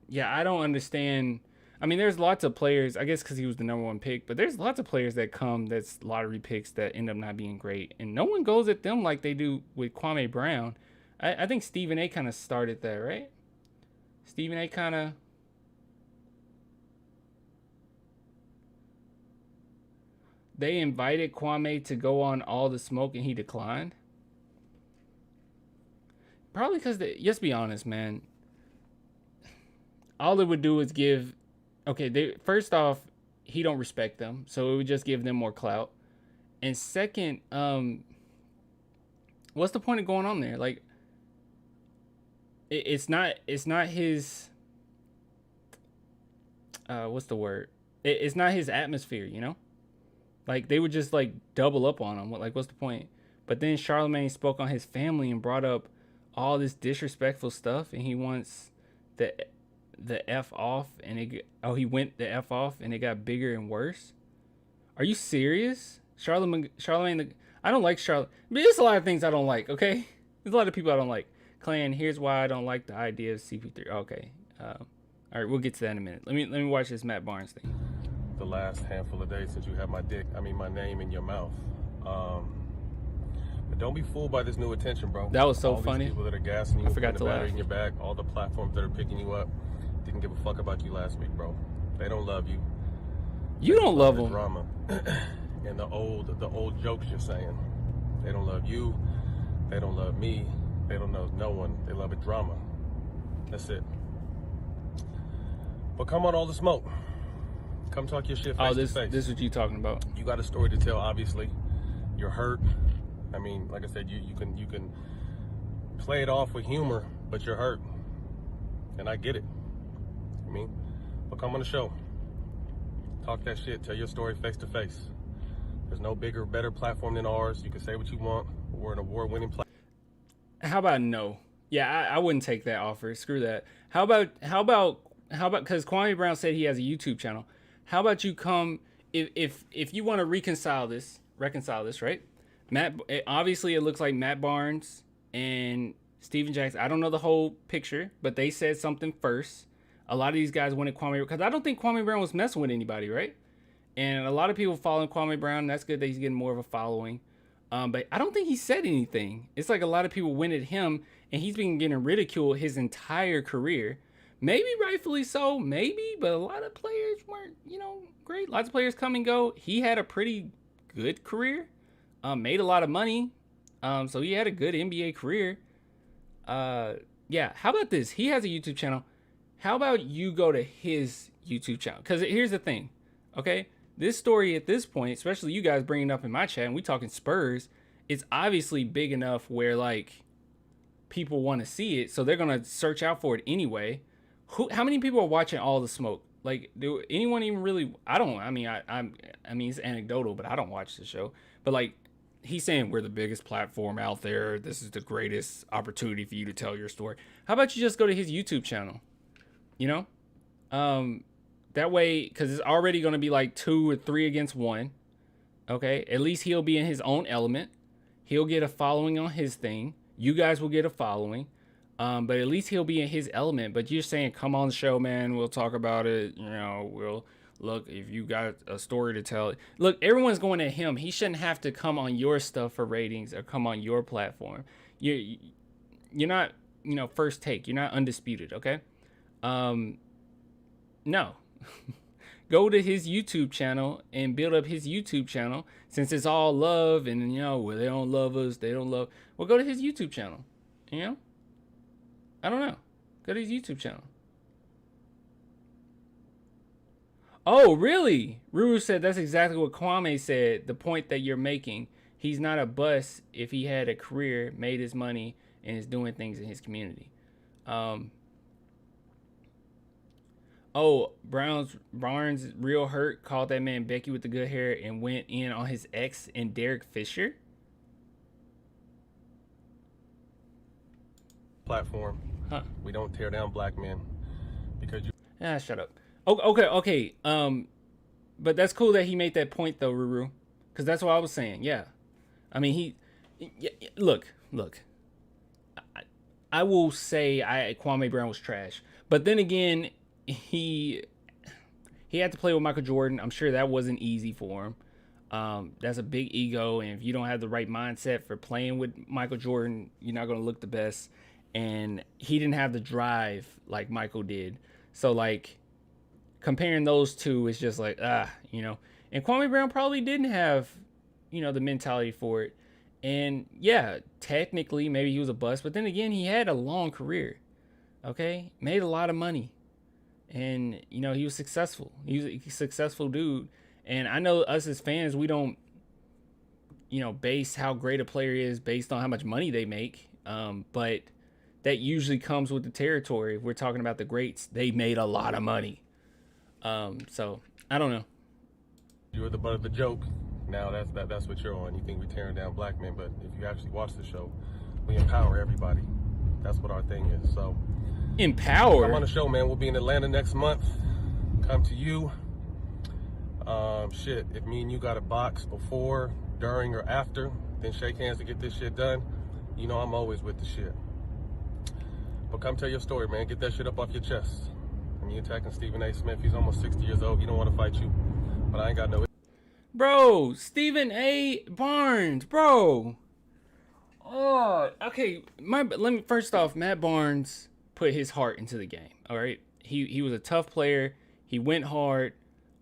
yeah, I don't understand. I mean, there's lots of players, I guess because he was the number one pick, but there's lots of players that come that's lottery picks that end up not being great. And no one goes at them like they do with Kwame Brown. I think Stephen A kind of started that, right? Stephen A kind of... They invited Kwame to go on All the Smoke and he declined. Probably because, let's be honest, man. All it would do is give... Okay, first off, he don't respect them. So it would just give them more clout. And second, what's the point of going on there? Like, it's not his... what's the word? It's not his atmosphere, you know? Like, they would just, like, double up on him. Like, what's the point? But then Charlemagne spoke on his family and brought up all this disrespectful stuff. And he wants the F off. And he went the F off and it got bigger and worse. Are you serious? Charlemagne, I don't like Charlemagne. There's a lot of things I don't like, okay? There's a lot of people I don't like. Clan, here's why I don't like the idea of CP3. Okay. All right, we'll get to that in a minute. Let me watch this Matt Barnes thing. the last handful of days since you had my name in your mouth. But don't be fooled by this new attention, bro. That was so all funny. These people that are gassing you, I forgot putting the to battery laugh. in your back, all the platforms that are picking you up, didn't give a fuck about you last week, bro. They don't love you. You don't love the them. drama and the old jokes you're saying. They don't love you. They don't love me. They don't know no one. They love a drama. That's it. But come on, all the smoke. Come talk your shit face to face. This is what you talking about. You got a story to tell, obviously. You're hurt. I mean, like I said, you can play it off with humor, but you're hurt. And I get it. I mean, but come on the show. Talk that shit. Tell your story face to face. There's no bigger, better platform than ours. You can say what you want. We're an award-winning platform. How about no? Yeah, I wouldn't take that offer. Screw that. How about because Kwame Brown said he has a YouTube channel. How about you come if you want to reconcile this, right? Obviously it looks like Matt Barnes and Steven Jackson. I don't know the whole picture, but they said something first. A lot of these guys wanted Kwame, because I don't think Kwame Brown was messing with anybody, right? And a lot of people following Kwame Brown. That's good that he's getting more of a following. But I don't think he said anything. It's like a lot of people went at him, and he's been getting ridiculed his entire career. Maybe rightfully so, maybe, but a lot of players weren't, great. Lots of players come and go. He had a pretty good career, made a lot of money, so he had a good NBA career. Yeah, how about this? He has a YouTube channel. How about you go to his YouTube channel? Because here's the thing, okay? This story at this point, especially you guys bringing it up in my chat, and we talking Spurs, it's obviously big enough where, like, people want to see it, so they're going to search out for it anyway. How many people are watching All the Smoke? Like, do anyone even really? I mean, it's anecdotal, but I don't watch the show. But like, he's saying we're the biggest platform out there. This is the greatest opportunity for you to tell your story. How about you just go to his YouTube channel? That way, because it's already going to be like 2 or 3 against 1. Okay, at least he'll be in his own element. He'll get a following on his thing. You guys will get a following. But at least he'll be in his element. But you're saying, come on the show, man. We'll talk about it. We'll look if you got a story to tell. Look, everyone's going at him. He shouldn't have to come on your stuff for ratings or come on your platform. You're not, first take. You're not undisputed, okay? No. Go to his YouTube channel and build up his YouTube channel. Since it's all love and, well, they don't love us. They don't love. Well, go to his YouTube channel, I don't know. Go to his YouTube channel. Oh, really? Ruru said that's exactly what Kwame said. The point that you're making. He's not a bust if he had a career, made his money, and is doing things in his community. Barnes real hurt. Called that man Becky with the good hair and went in on his ex and Derek Fisher. Platform. Huh. We don't tear down black men because you. Shut up. Okay. But that's cool that he made that point though, Ruru, because that's what I was saying. Yeah, I mean look. I will say Kwame Brown was trash, but then again, he had to play with Michael Jordan. I'm sure that wasn't easy for him. That's a big ego, and if you don't have the right mindset for playing with Michael Jordan, you're not gonna look the best. And he didn't have the drive like Michael did. So, like, comparing those two is just like, And Kwame Brown probably didn't have, the mentality for it. And, yeah, technically, maybe he was a bust. But then again, he had a long career, okay? Made a lot of money. And, he was successful. He was a successful dude. And I know us as fans, we don't, base how great a player is based on how much money they make. But that usually comes with the territory. If we're talking about the greats, they made a lot of money. So I don't know. You were the butt of the joke. Now that's what you're on. You think we're tearing down black men, but if you actually watch the show, we empower everybody. That's what our thing is. So empower. Come on the show, man. We'll be in Atlanta next month. Come to you. If me and you got a box before, during, or after, then shake hands to get this shit done. I'm always with the shit. But come tell your story, man. Get that shit up off your chest. I mean, you're attacking Stephen A. Smith. He's almost 60 years old. He don't want to fight you. but I ain't got no. Bro, Stephen A. Barnes, bro. Oh, okay. Let me first off, Matt Barnes put his heart into the game. All right, he was a tough player. He went hard,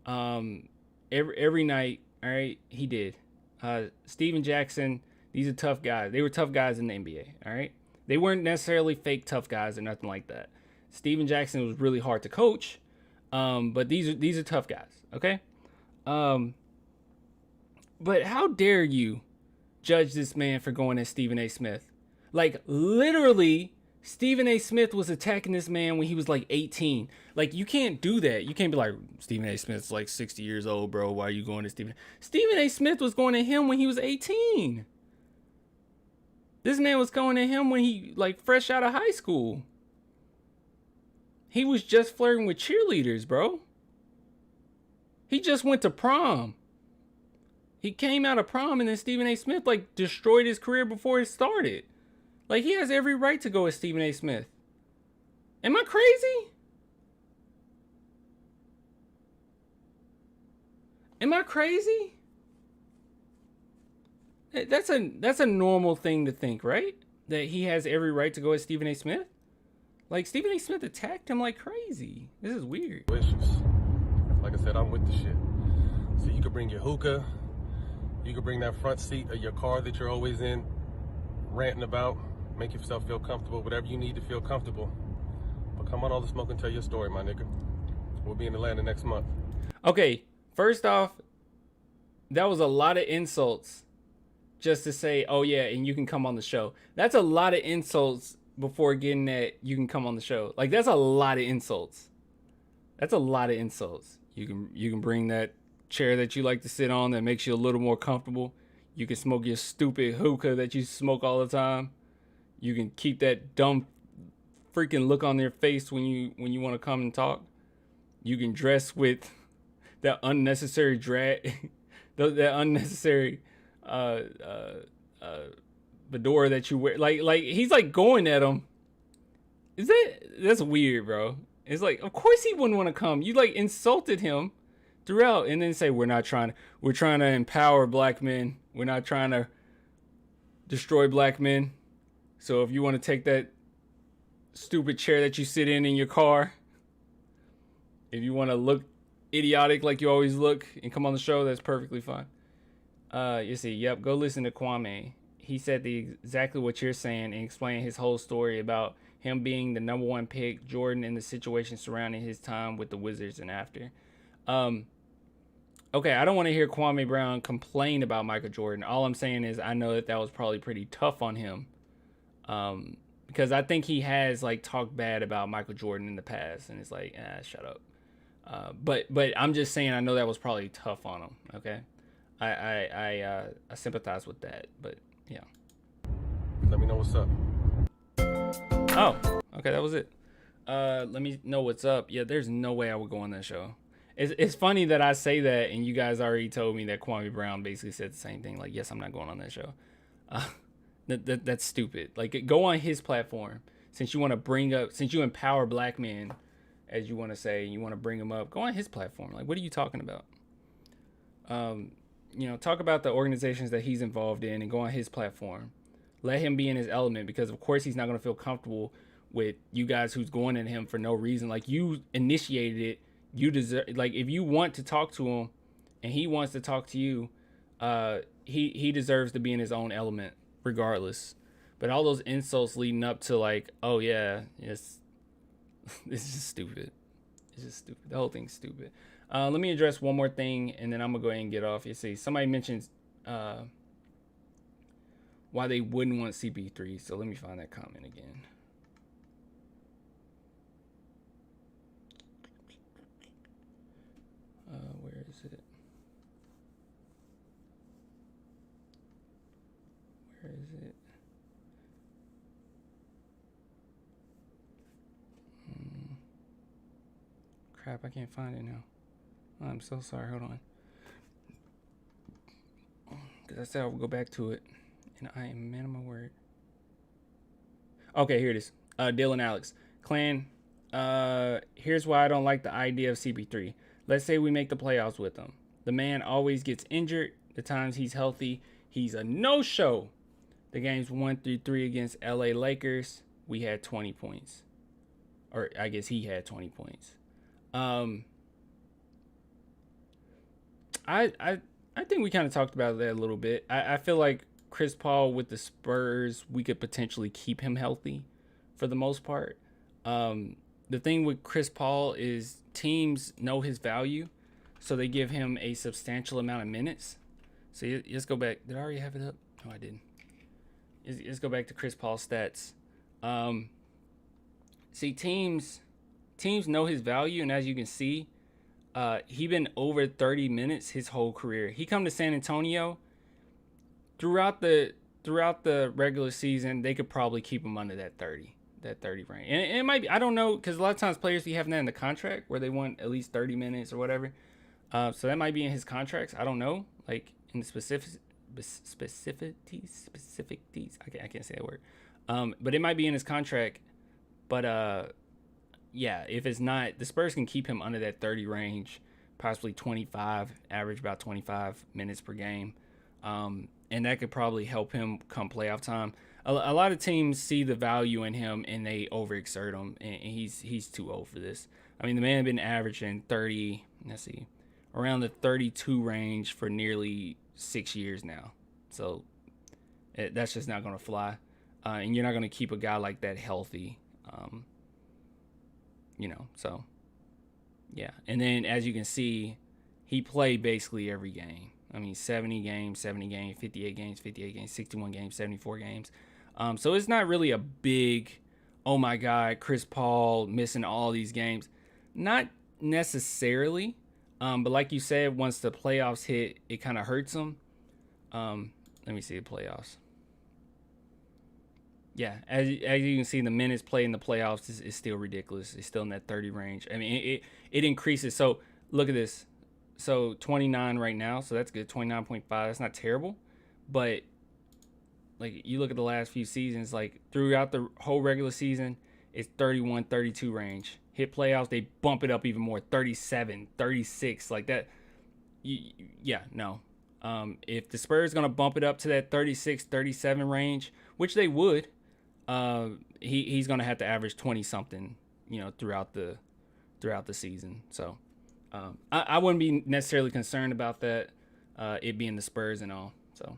every night. All right, he did. Steven Jackson, these are tough guys. They were tough guys in the NBA. All right, they weren't necessarily fake tough guys or nothing like that. Steven Jackson was really hard to coach, but these are tough guys. Okay, but how dare you judge this man for going at Stephen A. Smith? Like, literally, Stephen A. Smith was attacking this man when he was like 18. Like, you can't do that. You can't be like, Stephen A. Smith's like 60 years old, bro. Why are you going to Stephen? Stephen A. Smith was going at him when he was 18. This man was going at him when he, like, fresh out of high school. He was just flirting with cheerleaders, bro. He just went to prom. He came out of prom, and then Stephen A. Smith, like, destroyed his career before it started. Like, he has every right to go with Stephen A. Smith. Am I crazy? Am I crazy? That's a normal thing to think, right? That he has every right to go with Stephen A. Smith? Like, Stephen A. Smith attacked him like crazy. This is weird. Issues. Like I said, I'm with the shit. So you could bring your hookah. You could bring that front seat of your car that you're always in, ranting about. Make yourself feel comfortable, whatever you need to feel comfortable. But come on all the smoke and tell your story, my nigga. We'll be in Atlanta next month. Okay, first off, that was a lot of insults just to say, oh yeah, and you can come on the show. That's a lot of insults before getting that you can come on the show. Like, that's a lot of insults. That's a lot of insults. You can bring that chair that you like to sit on that makes you a little more comfortable. You can smoke your stupid hookah that you smoke all the time. You can keep that dumb freaking look on their face when you want to come and talk. You can dress with that unnecessary drag, that unnecessary fedora that you wear. Like he's like going at him. That's weird, bro. It's like, of course he wouldn't want to come. You like insulted him throughout, and then say we're trying to empower black men. We're not trying to destroy black men. So if you want to take that stupid chair that you sit in your car, if you want to look idiotic like you always look and come on the show, that's perfectly fine. You see, yep, go listen to Kwame. He said exactly what you're saying and explained his whole story about him being the number one pick, Jordan, and the situation surrounding his time with the Wizards and after. Okay, I don't want to hear Kwame Brown complain about Michael Jordan. All I'm saying is I know that was probably pretty tough on him. Because I think he has like talked bad about Michael Jordan in the past, and it's like, shut up. But I'm just saying I know that was probably tough on him. Okay, I sympathize with that, but yeah. Let me know what's up. Oh, okay, that was it. Let me know what's up. Yeah, there's no way I would go on that show. It's funny that I say that, and you guys already told me that Kwame Brown basically said the same thing. Like, yes, I'm not going on that show. That's stupid. Like, go on his platform. Since you want to since you empower black men, as you want to say, and you want to bring them up, go on his platform. Like, what are you talking about? Talk about the organizations that he's involved in and go on his platform. Let him be in his element, because of course he's not going to feel comfortable with you guys who's going at him for no reason. Like, you initiated it. You deserve, like, if you want to talk to him and he wants to talk to you, he deserves to be in his own element regardless. But all those insults leading up to, like, oh yeah, it's just stupid. It's just stupid. The whole thing's stupid. Let me address one more thing, and then I'm gonna go ahead and get off. You see, somebody mentions why they wouldn't want CP3. So let me find that comment again. Where is it? Where is it? Crap, I can't find it now. I'm so sorry. Hold on. Because I said I would go back to it. And I am a man of my word. Okay, here it is. Dylan Alex. Clan, here's why I don't like the idea of CP3. Let's say we make the playoffs with them. The man always gets injured. The times he's healthy, he's a no-show. The games 1 through 3 against LA Lakers, we had 20 points. Or I guess he had 20 points. I think we kind of talked about that a little bit. I feel like Chris Paul with the Spurs, we could potentially keep him healthy for the most part. The thing with Chris Paul is teams know his value, so they give him a substantial amount of minutes. So let's go back. Did I already have it up? No, I didn't. Let's go back to Chris Paul's stats. See, teams know his value, and as you can see, he been over 30 minutes his whole career. He come to San Antonio throughout the regular season. They could probably keep him under that 30 range, and it might be, I don't know, because a lot of times players be having that in the contract where they want at least 30 minutes or whatever. So that might be in his contracts. I don't know, like in the specificities. I can't say that word. But it might be in his contract. But yeah, if it's not, the Spurs can keep him under that 30 range, possibly 25, average about 25 minutes per game. And that could probably help him come playoff time. A lot of teams see the value in him and they overexert him, and he's too old for this. I mean, the man been averaging 30, around the 32 range for nearly 6 years now. So that's just not going to fly. And you're not going to keep a guy like that healthy. So yeah. And then as you can see, he played basically every game. I mean, 70 games, 58 games, 61 games, 74 games. So it's not really a big, oh my God, Chris Paul missing all these games. Not necessarily. But like you said, once the playoffs hit, it kind of hurts him. Let me see the playoffs. Yeah, as you can see, the minutes played in the playoffs is still ridiculous. It's still in that 30 range. I mean, it increases. So look at this. So 29 right now, so that's good. 29.5. That's not terrible. But like you look at the last few seasons, like throughout the whole regular season, it's 31, 32 range. Hit playoffs, they bump it up even more, 37, 36, like that. Yeah, no. If the Spurs going to bump it up to that 36, 37 range, which they would, he's going to have to average 20 something, throughout the season. So I wouldn't be necessarily concerned about that, it being the Spurs and all. So,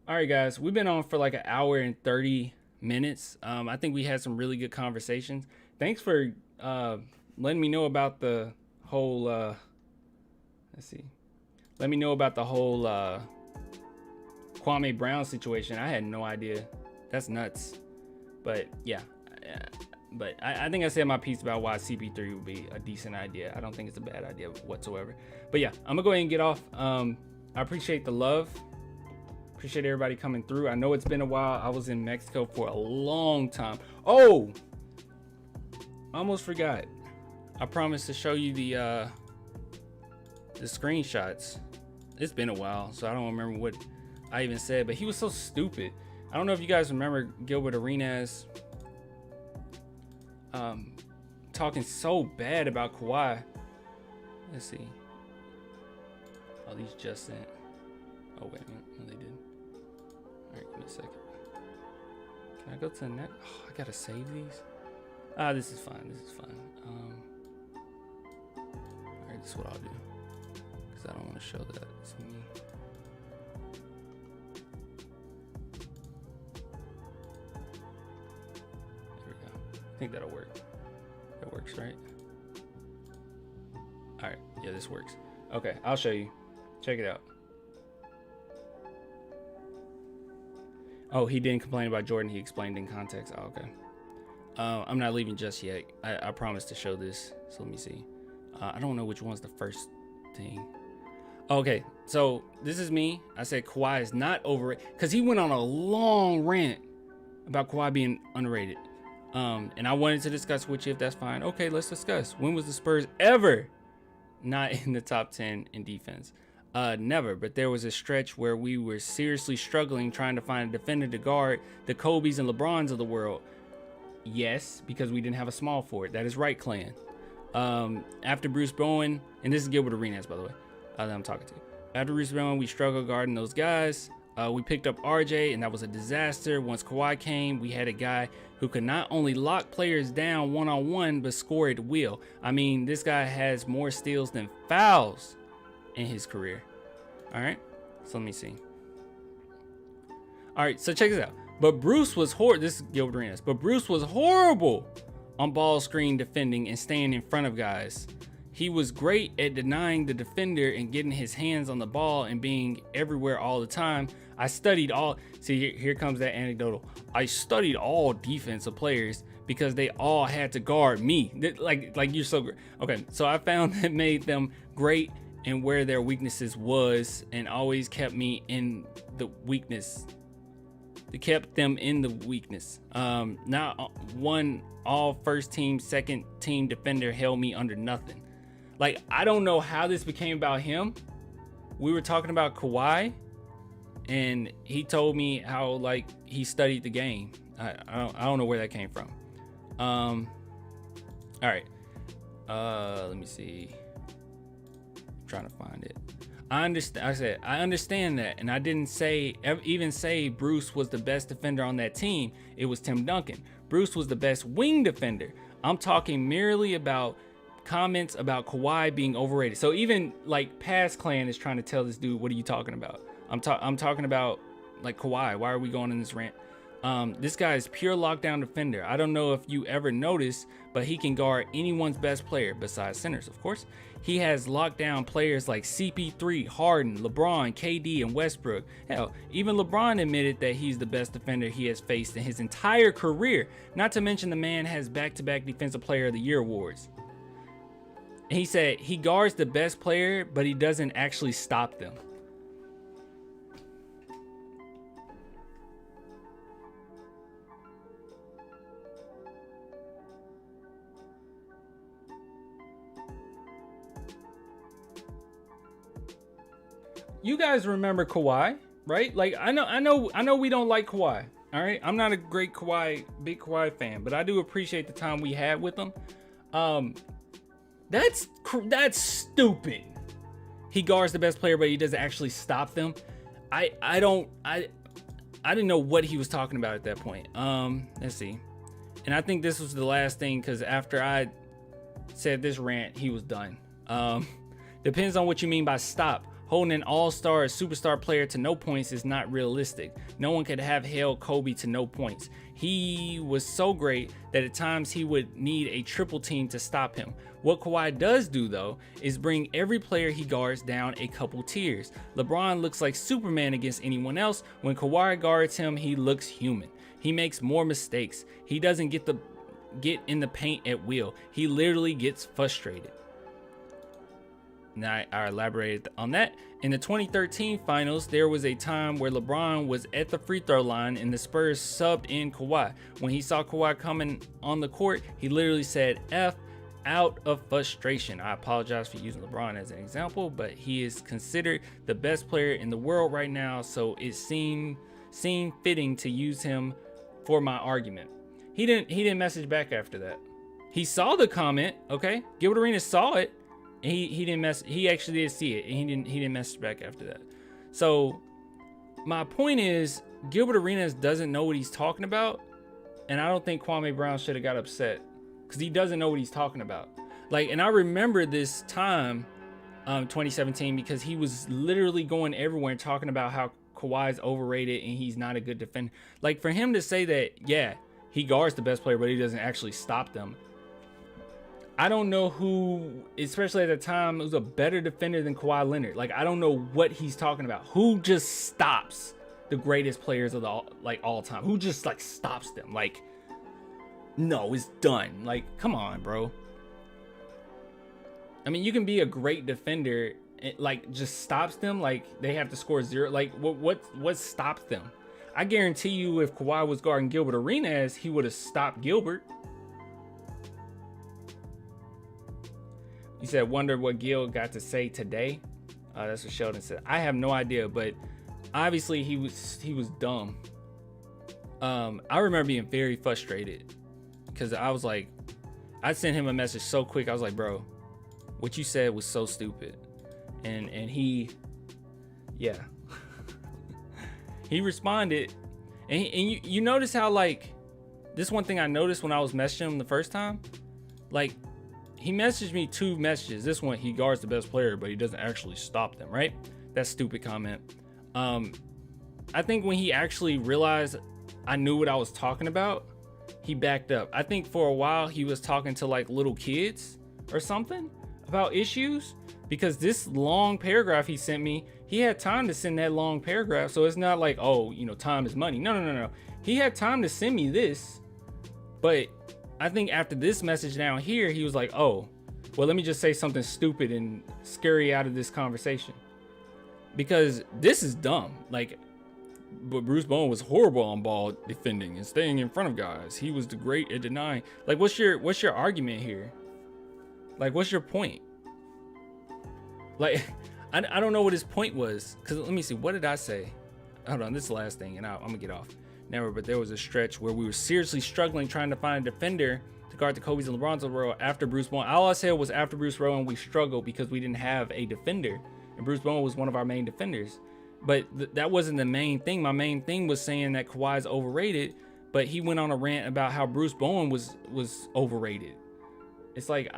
all right, guys, we've been on for like an hour and 30 minutes. I think we had some really good conversations. Thanks for letting me know about the whole, let me know about the whole Kwame Brown situation. I had no idea. That's nuts. But yeah, but I think I said my piece about why CP3 would be a decent idea. I don't think it's a bad idea whatsoever. But yeah, I'm gonna go ahead and get off. I appreciate the love. Appreciate everybody coming through. I know it's been a while. I was in Mexico for a long time. Oh, almost forgot. I promised to show you the screenshots. It's been a while, so I don't remember what I even said, but he was so stupid. I don't know if you guys remember Gilbert Arenas talking so bad about Kawhi. Let's see. Oh, these just sent. Oh, wait a minute. No, they did. All right, give me a second. Can I go to the next? Oh, I gotta save these. This is fine. This is fine. All right, this is what I'll do, because I don't want to show that it's me. There we go. I think that'll work. That works, right? All right. Yeah, this works. Okay, I'll show you. Check it out. Oh, he didn't complain about Jordan. He explained in context. Oh, okay. I'm not leaving just yet. I promised to show this. So let me see. I don't know which one's the first thing. Okay, so this is me. I said Kawhi is not overrated because he went on a long rant about Kawhi being underrated. And I wanted to discuss with you if that's fine. Okay, let's discuss. When was the Spurs ever not in the top 10 in defense? Never, but there was a stretch where we were seriously struggling trying to find a defender to guard the Kobe's and LeBrons of the world. Yes, because we didn't have a small forward. That is right, Clan. After Bruce Bowen, and this is Gilbert Arenas, by the way. that I'm talking to. After rebound, we struggled guarding those guys. We picked up RJ, and that was a disaster. Once Kawhi came, we had a guy who could not only lock players down one-on-one, but score at will. I mean, this guy has more steals than fouls in his career. All right, so let me see. All right, so check this out. But Bruce was horrible. This is Gilbert Arenas. But Bruce was horrible on ball screen defending and staying in front of guys. He was great at denying the defender and getting his hands on the ball and being everywhere all the time. I studied all, see, here comes that anecdotal. I studied all defensive players because they all had to guard me. Like you're so great. Okay, so I found that made them great and where their weaknesses was and always kept me in the weakness. It kept them in the weakness. Not one all first team, second team defender held me under nothing. Like, I don't know how this became about him. We were talking about Kawhi, and he told me how, like, he studied the game. I don't know where that came from. All right. Let me see. I'm trying to find it. I understand that, and I didn't even say Bruce was the best defender on that team. It was Tim Duncan. Bruce was the best wing defender. I'm talking merely about comments about Kawhi being overrated. So even like Pass Clan is trying to tell this dude, what are you talking about? I'm talking about like Kawhi. Why are we going in this rant? This guy is pure lockdown defender. I don't know if you ever noticed, but he can guard anyone's best player besides centers, of course. He has lockdown players like CP3, Harden, LeBron, KD, and Westbrook. Hell, even LeBron admitted that he's the best defender he has faced in his entire career. Not to mention the man has back-to-back Defensive Player of the Year awards. And he said he guards the best player, but he doesn't actually stop them. You guys remember Kawhi, right? Like I know we don't like Kawhi. All right, I'm not a big Kawhi fan, but I do appreciate the time we had with him. That's stupid. He guards the best player, but he doesn't actually stop them. I didn't know what he was talking about at that point. Let's see. And I think this was the last thing because after I said this rant, he was done. Depends on what you mean by stop. Holding an all-star or superstar player to no points is not realistic. No one could have held Kobe to no points. He was so great that at times he would need a triple team to stop him. What Kawhi does do though is bring every player he guards down a couple tiers. LeBron looks like Superman against anyone else. When Kawhi guards him, he looks human. He makes more mistakes. He doesn't get in the paint at will. He literally gets frustrated. Now I elaborated on that. In the 2013 finals, there was a time where LeBron was at the free throw line and the Spurs subbed in Kawhi. When he saw Kawhi coming on the court, he literally said F out of frustration. I apologize for using LeBron as an example, but he is considered the best player in the world right now, so it seemed fitting to use him for my argument. He didn't message back after that. He saw the comment, okay? Gilbert Arenas saw it. He didn't mess. He actually did see it, and he didn't message back after that. So my point is, Gilbert Arenas doesn't know what he's talking about, and I don't think Kwame Brown should have got upset because he doesn't know what he's talking about. Like, and I remember this time, 2017, because he was literally going everywhere and talking about how Kawhi's overrated and he's not a good defender. Like, for him to say that, yeah, he guards the best player, but he doesn't actually stop them. I don't know who, especially at the time, was a better defender than Kawhi Leonard. Like, I don't know what he's talking about. Who just stops the greatest players of all time? Who just like stops them? Like, no, it's done. Like, come on, bro. I mean, you can be a great defender, like just stops them. Like they have to score 0. Like what stops them? I guarantee you, if Kawhi was guarding Gilbert Arenas, he would have stopped Gilbert. You said, wonder what Gil got to say today. That's what Sheldon said. I have no idea, but obviously he was dumb. I remember being very frustrated because I was like, I sent him a message so quick. I was like, bro, what you said was so stupid. and he, yeah, he responded, and you notice how, like, this one thing I noticed when I was messaging him the first time, like, he messaged me 2 messages. This one, he guards the best player, but he doesn't actually stop them, right? That stupid comment. I think when he actually realized I knew what I was talking about, he backed up. I think for a while he was talking to like little kids or something about issues, because this long paragraph he sent me, he had time to send that long paragraph. So it's not like, oh, you know, time is money. No. He had time to send me this, but I think after this message down here, he was like, oh, well, let me just say something stupid and scary out of this conversation, because this is dumb. Like, but Bruce Bowen was horrible on ball defending and staying in front of guys. He was the great at denying. Like, what's your argument here? Like, what's your point? Like, I don't know what his point was. Cause let me see, what did I say? Hold on, this is the last thing, and I'm gonna get off. Never, but there was a stretch where we were seriously struggling trying to find a defender to guard the Kobe's and LeBron's of the world after Bruce Bowen. All I said was after Bruce Bowen, we struggled because we didn't have a defender, and Bruce Bowen was one of our main defenders. But that wasn't the main thing. My main thing was saying that Kawhi's overrated, but he went on a rant about how Bruce Bowen was overrated. It's like,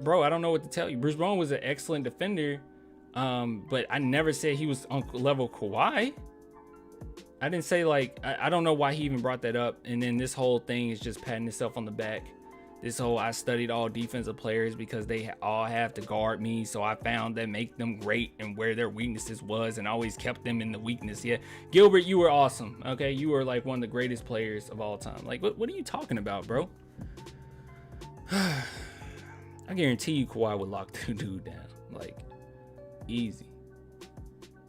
bro, I don't know what to tell you. Bruce Bowen was an excellent defender, but I never said he was on level Kawhi. I didn't say, like, I don't know why he even brought that up. And then this whole thing is just patting itself on the back. This whole, I studied all defensive players because they all have to guard me, so I found that make them great and where their weaknesses was, and always kept them in the weakness. Yeah, Gilbert, you were awesome. Okay, you were like one of the greatest players of all time. Like, what are you talking about, bro? I guarantee you Kawhi would lock the dude down, like, easy.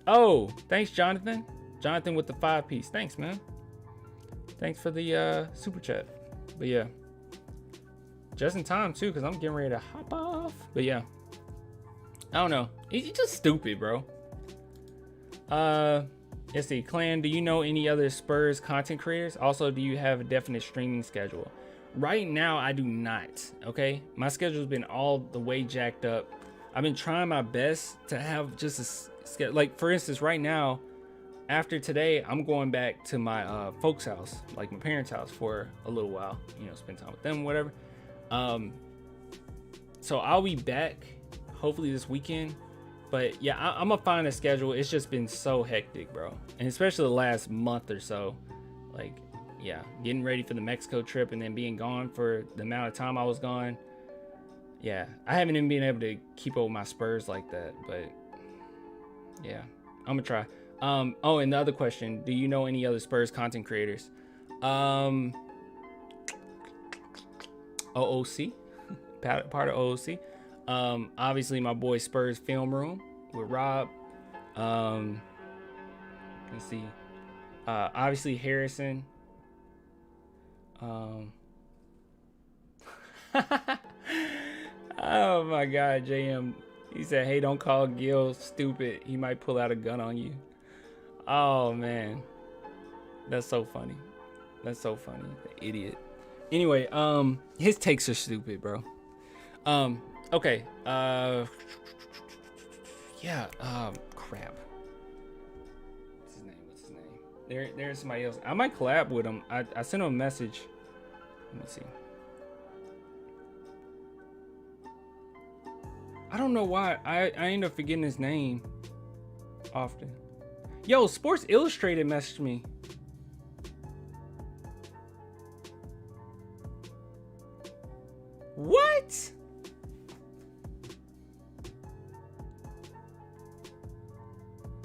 Oh, thanks, Jonathan. Jonathan with the 5-piece. Thanks, man. Thanks for the super chat. But yeah, just in time too, because I'm getting ready to hop off. But yeah, I don't know. He's just stupid, bro. Let's see. Clan, do you know any other Spurs content creators? Also, do you have a definite streaming schedule? Right now, I do not. Okay, my schedule's been all the way jacked up. I've been trying my best to have just a schedule. Like, for instance, right now, after today, I'm going back to my folks' house, like my parents' house, for a little while. You know, spend time with them, whatever. So I'll be back hopefully this weekend. But yeah, I'm gonna find a schedule. It's just been so hectic, bro, and especially the last month or so. Like, yeah, getting ready for the Mexico trip and then being gone for the amount of time I was gone. Yeah, I haven't even been able to keep up with my Spurs like that. But yeah, I'm gonna try. Oh, and the other question, do you know any other Spurs content creators? OOC, part of OOC. Obviously my boy Spurs Film Room with Rob. Let's see. Obviously Harrison. Oh my God, JM. He said, hey, don't call Gil stupid. He might pull out a gun on you. Oh man, that's so funny. That's so funny. The idiot. Anyway, his takes are stupid, bro. Okay. Yeah. Crap. What's his name? There's somebody else. I might collab with him. I sent him a message. Let me see. I don't know why I end up forgetting his name often. Yo, Sports Illustrated messaged me. What?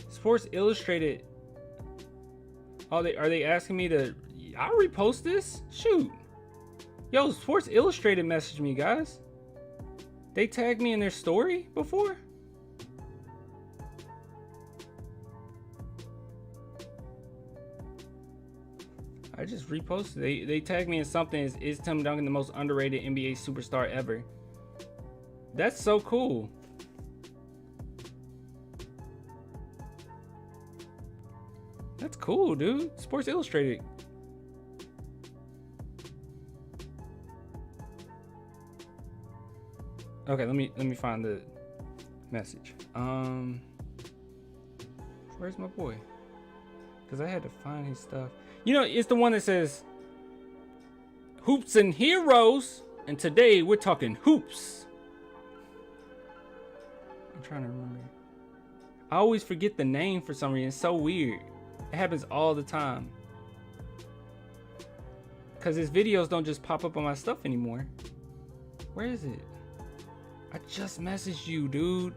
Sports Illustrated. Oh, are they asking me to? I'll repost this. Shoot. Yo, Sports Illustrated messaged me, guys. They tagged me in their story before. I just reposted. They tagged me in something. Is Tim Duncan the most underrated NBA superstar ever? That's so cool. That's cool, dude. Sports Illustrated. Okay, let me find the message. Where's my boy? Because I had to find his stuff. You know, it's the one that says Hoops and Heroes, and today we're talking hoops. I'm trying to remember. I always forget the name for some reason. It's so weird. It happens all the time. Because his videos don't just pop up on my stuff anymore. Where is it? I just messaged you, dude.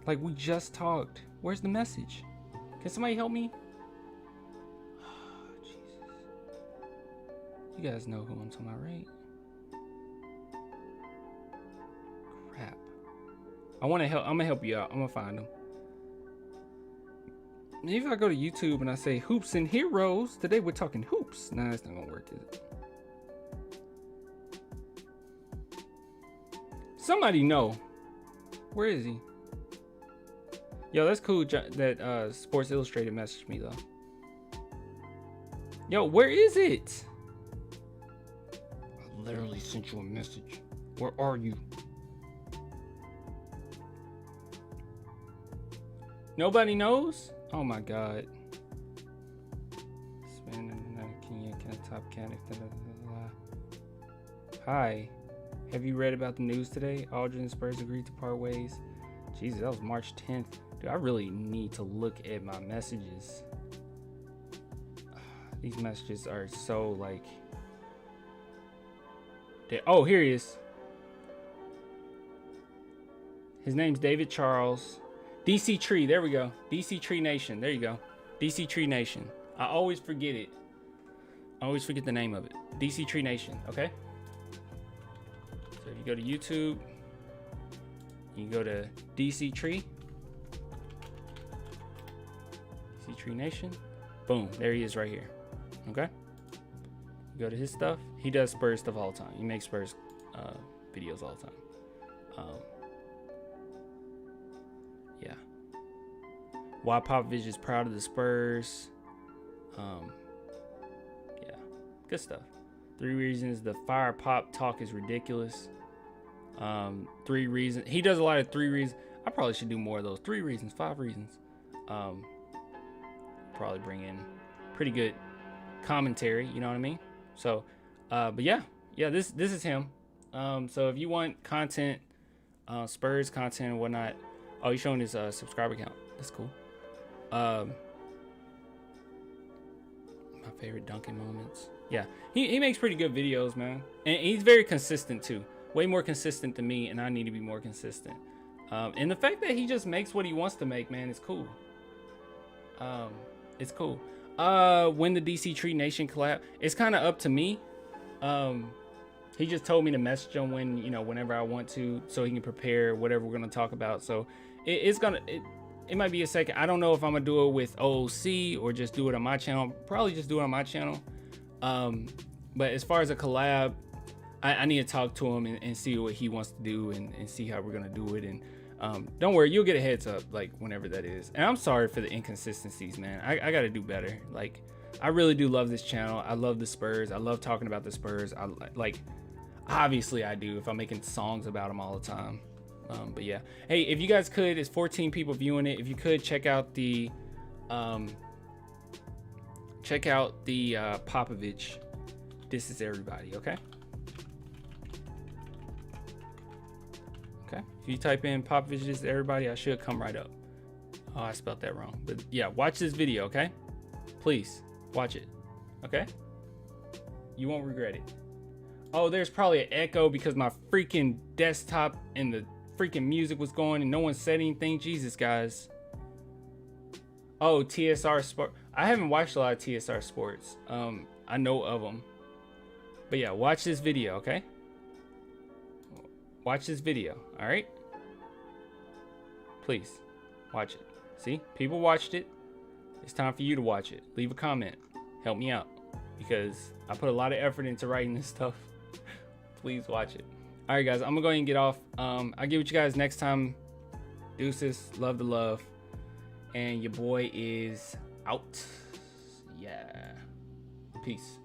Like, we just talked. Where's the message? Can somebody help me? Oh, Jesus. You guys know who I'm talking about, right? Crap. I want to help. I'm going to help you out. I'm going to find them. Maybe if I go to YouTube and I say Hoops and Heroes, today we're talking hoops. Nah, that's not going to work, is it? Somebody know. Where is he? Yo, that's cool that Sports Illustrated messaged me, though. Yo, where is it? I literally sent you a message. Where are you? Nobody knows? Oh my God. Hi. Have you read about the news today? Aldrin and Spurs agreed to part ways. Jesus, that was March 10th. Dude, I really need to look at my messages. These messages are so like... Oh, here he is. His name's David Charles. DC Tree, there we go. DC Tree Nation, there you go. DC Tree Nation. I always forget it. I always forget the name of it. DC Tree Nation, okay? So if you go to YouTube, you go to DC Tree. DC Tree Nation. Boom, there he is right here. Okay? You go to his stuff. He does Spurs stuff all the time. He makes Spurs videos all the time. Yeah. Why Popovich is proud of the Spurs. Yeah, good stuff. 3 reasons the fire pop talk is ridiculous. 3 reasons. He does a lot of 3 reasons. I probably should do more of those. 3 reasons, 5 reasons. Probably bring in pretty good commentary. You know what I mean? So, but yeah, this is him. So if you want content, Spurs content and whatnot. Oh, he's showing his subscriber count. That's cool. My favorite dunking moments. Yeah, he makes pretty good videos, man. And he's very consistent too. Way more consistent than me, and I need to be more consistent. And the fact that he just makes what he wants to make, man, is cool. It's cool. When the DC Tree Nation collab, it's kind of up to me. He just told me to message him when, whenever I want to, so he can prepare whatever we're gonna talk about. So it might be a second. I don't know if I'm gonna do it with OOC or just do it on my channel. Probably just do it on my channel. But as far as a collab, I need to talk to him and see what he wants to do and see how we're gonna do it. And don't worry, you'll get a heads up like whenever that is. And I'm sorry for the inconsistencies, man. I gotta do better. Like, I really do love this channel. I love the Spurs. I love talking about the Spurs. Obviously I do if I'm making songs about them all the time. But yeah, hey, if you guys could, it's 14 people viewing it. If you could check out the Popovich This Is Everybody, okay? Okay, if you type in Popovich This Is Everybody, I should come right up. Oh, I spelled that wrong. But yeah, watch this video, okay? Please, watch it, okay? You won't regret it. Oh, there's probably an echo because my freaking desktop and the freaking music was going and no one said anything. Jesus, guys. Oh, TSR Sport. I haven't watched a lot of TSR Sports. I know of them. But yeah, watch this video, okay? Watch this video, all right? Please, watch it. See, people watched it. It's time for you to watch it. Leave a comment. Help me out because I put a lot of effort into writing this stuff. Please watch it. All right, guys, I'm gonna go ahead and get off. I'll get with you guys next time. Deuces, love the love. And your boy is out. Yeah. Peace.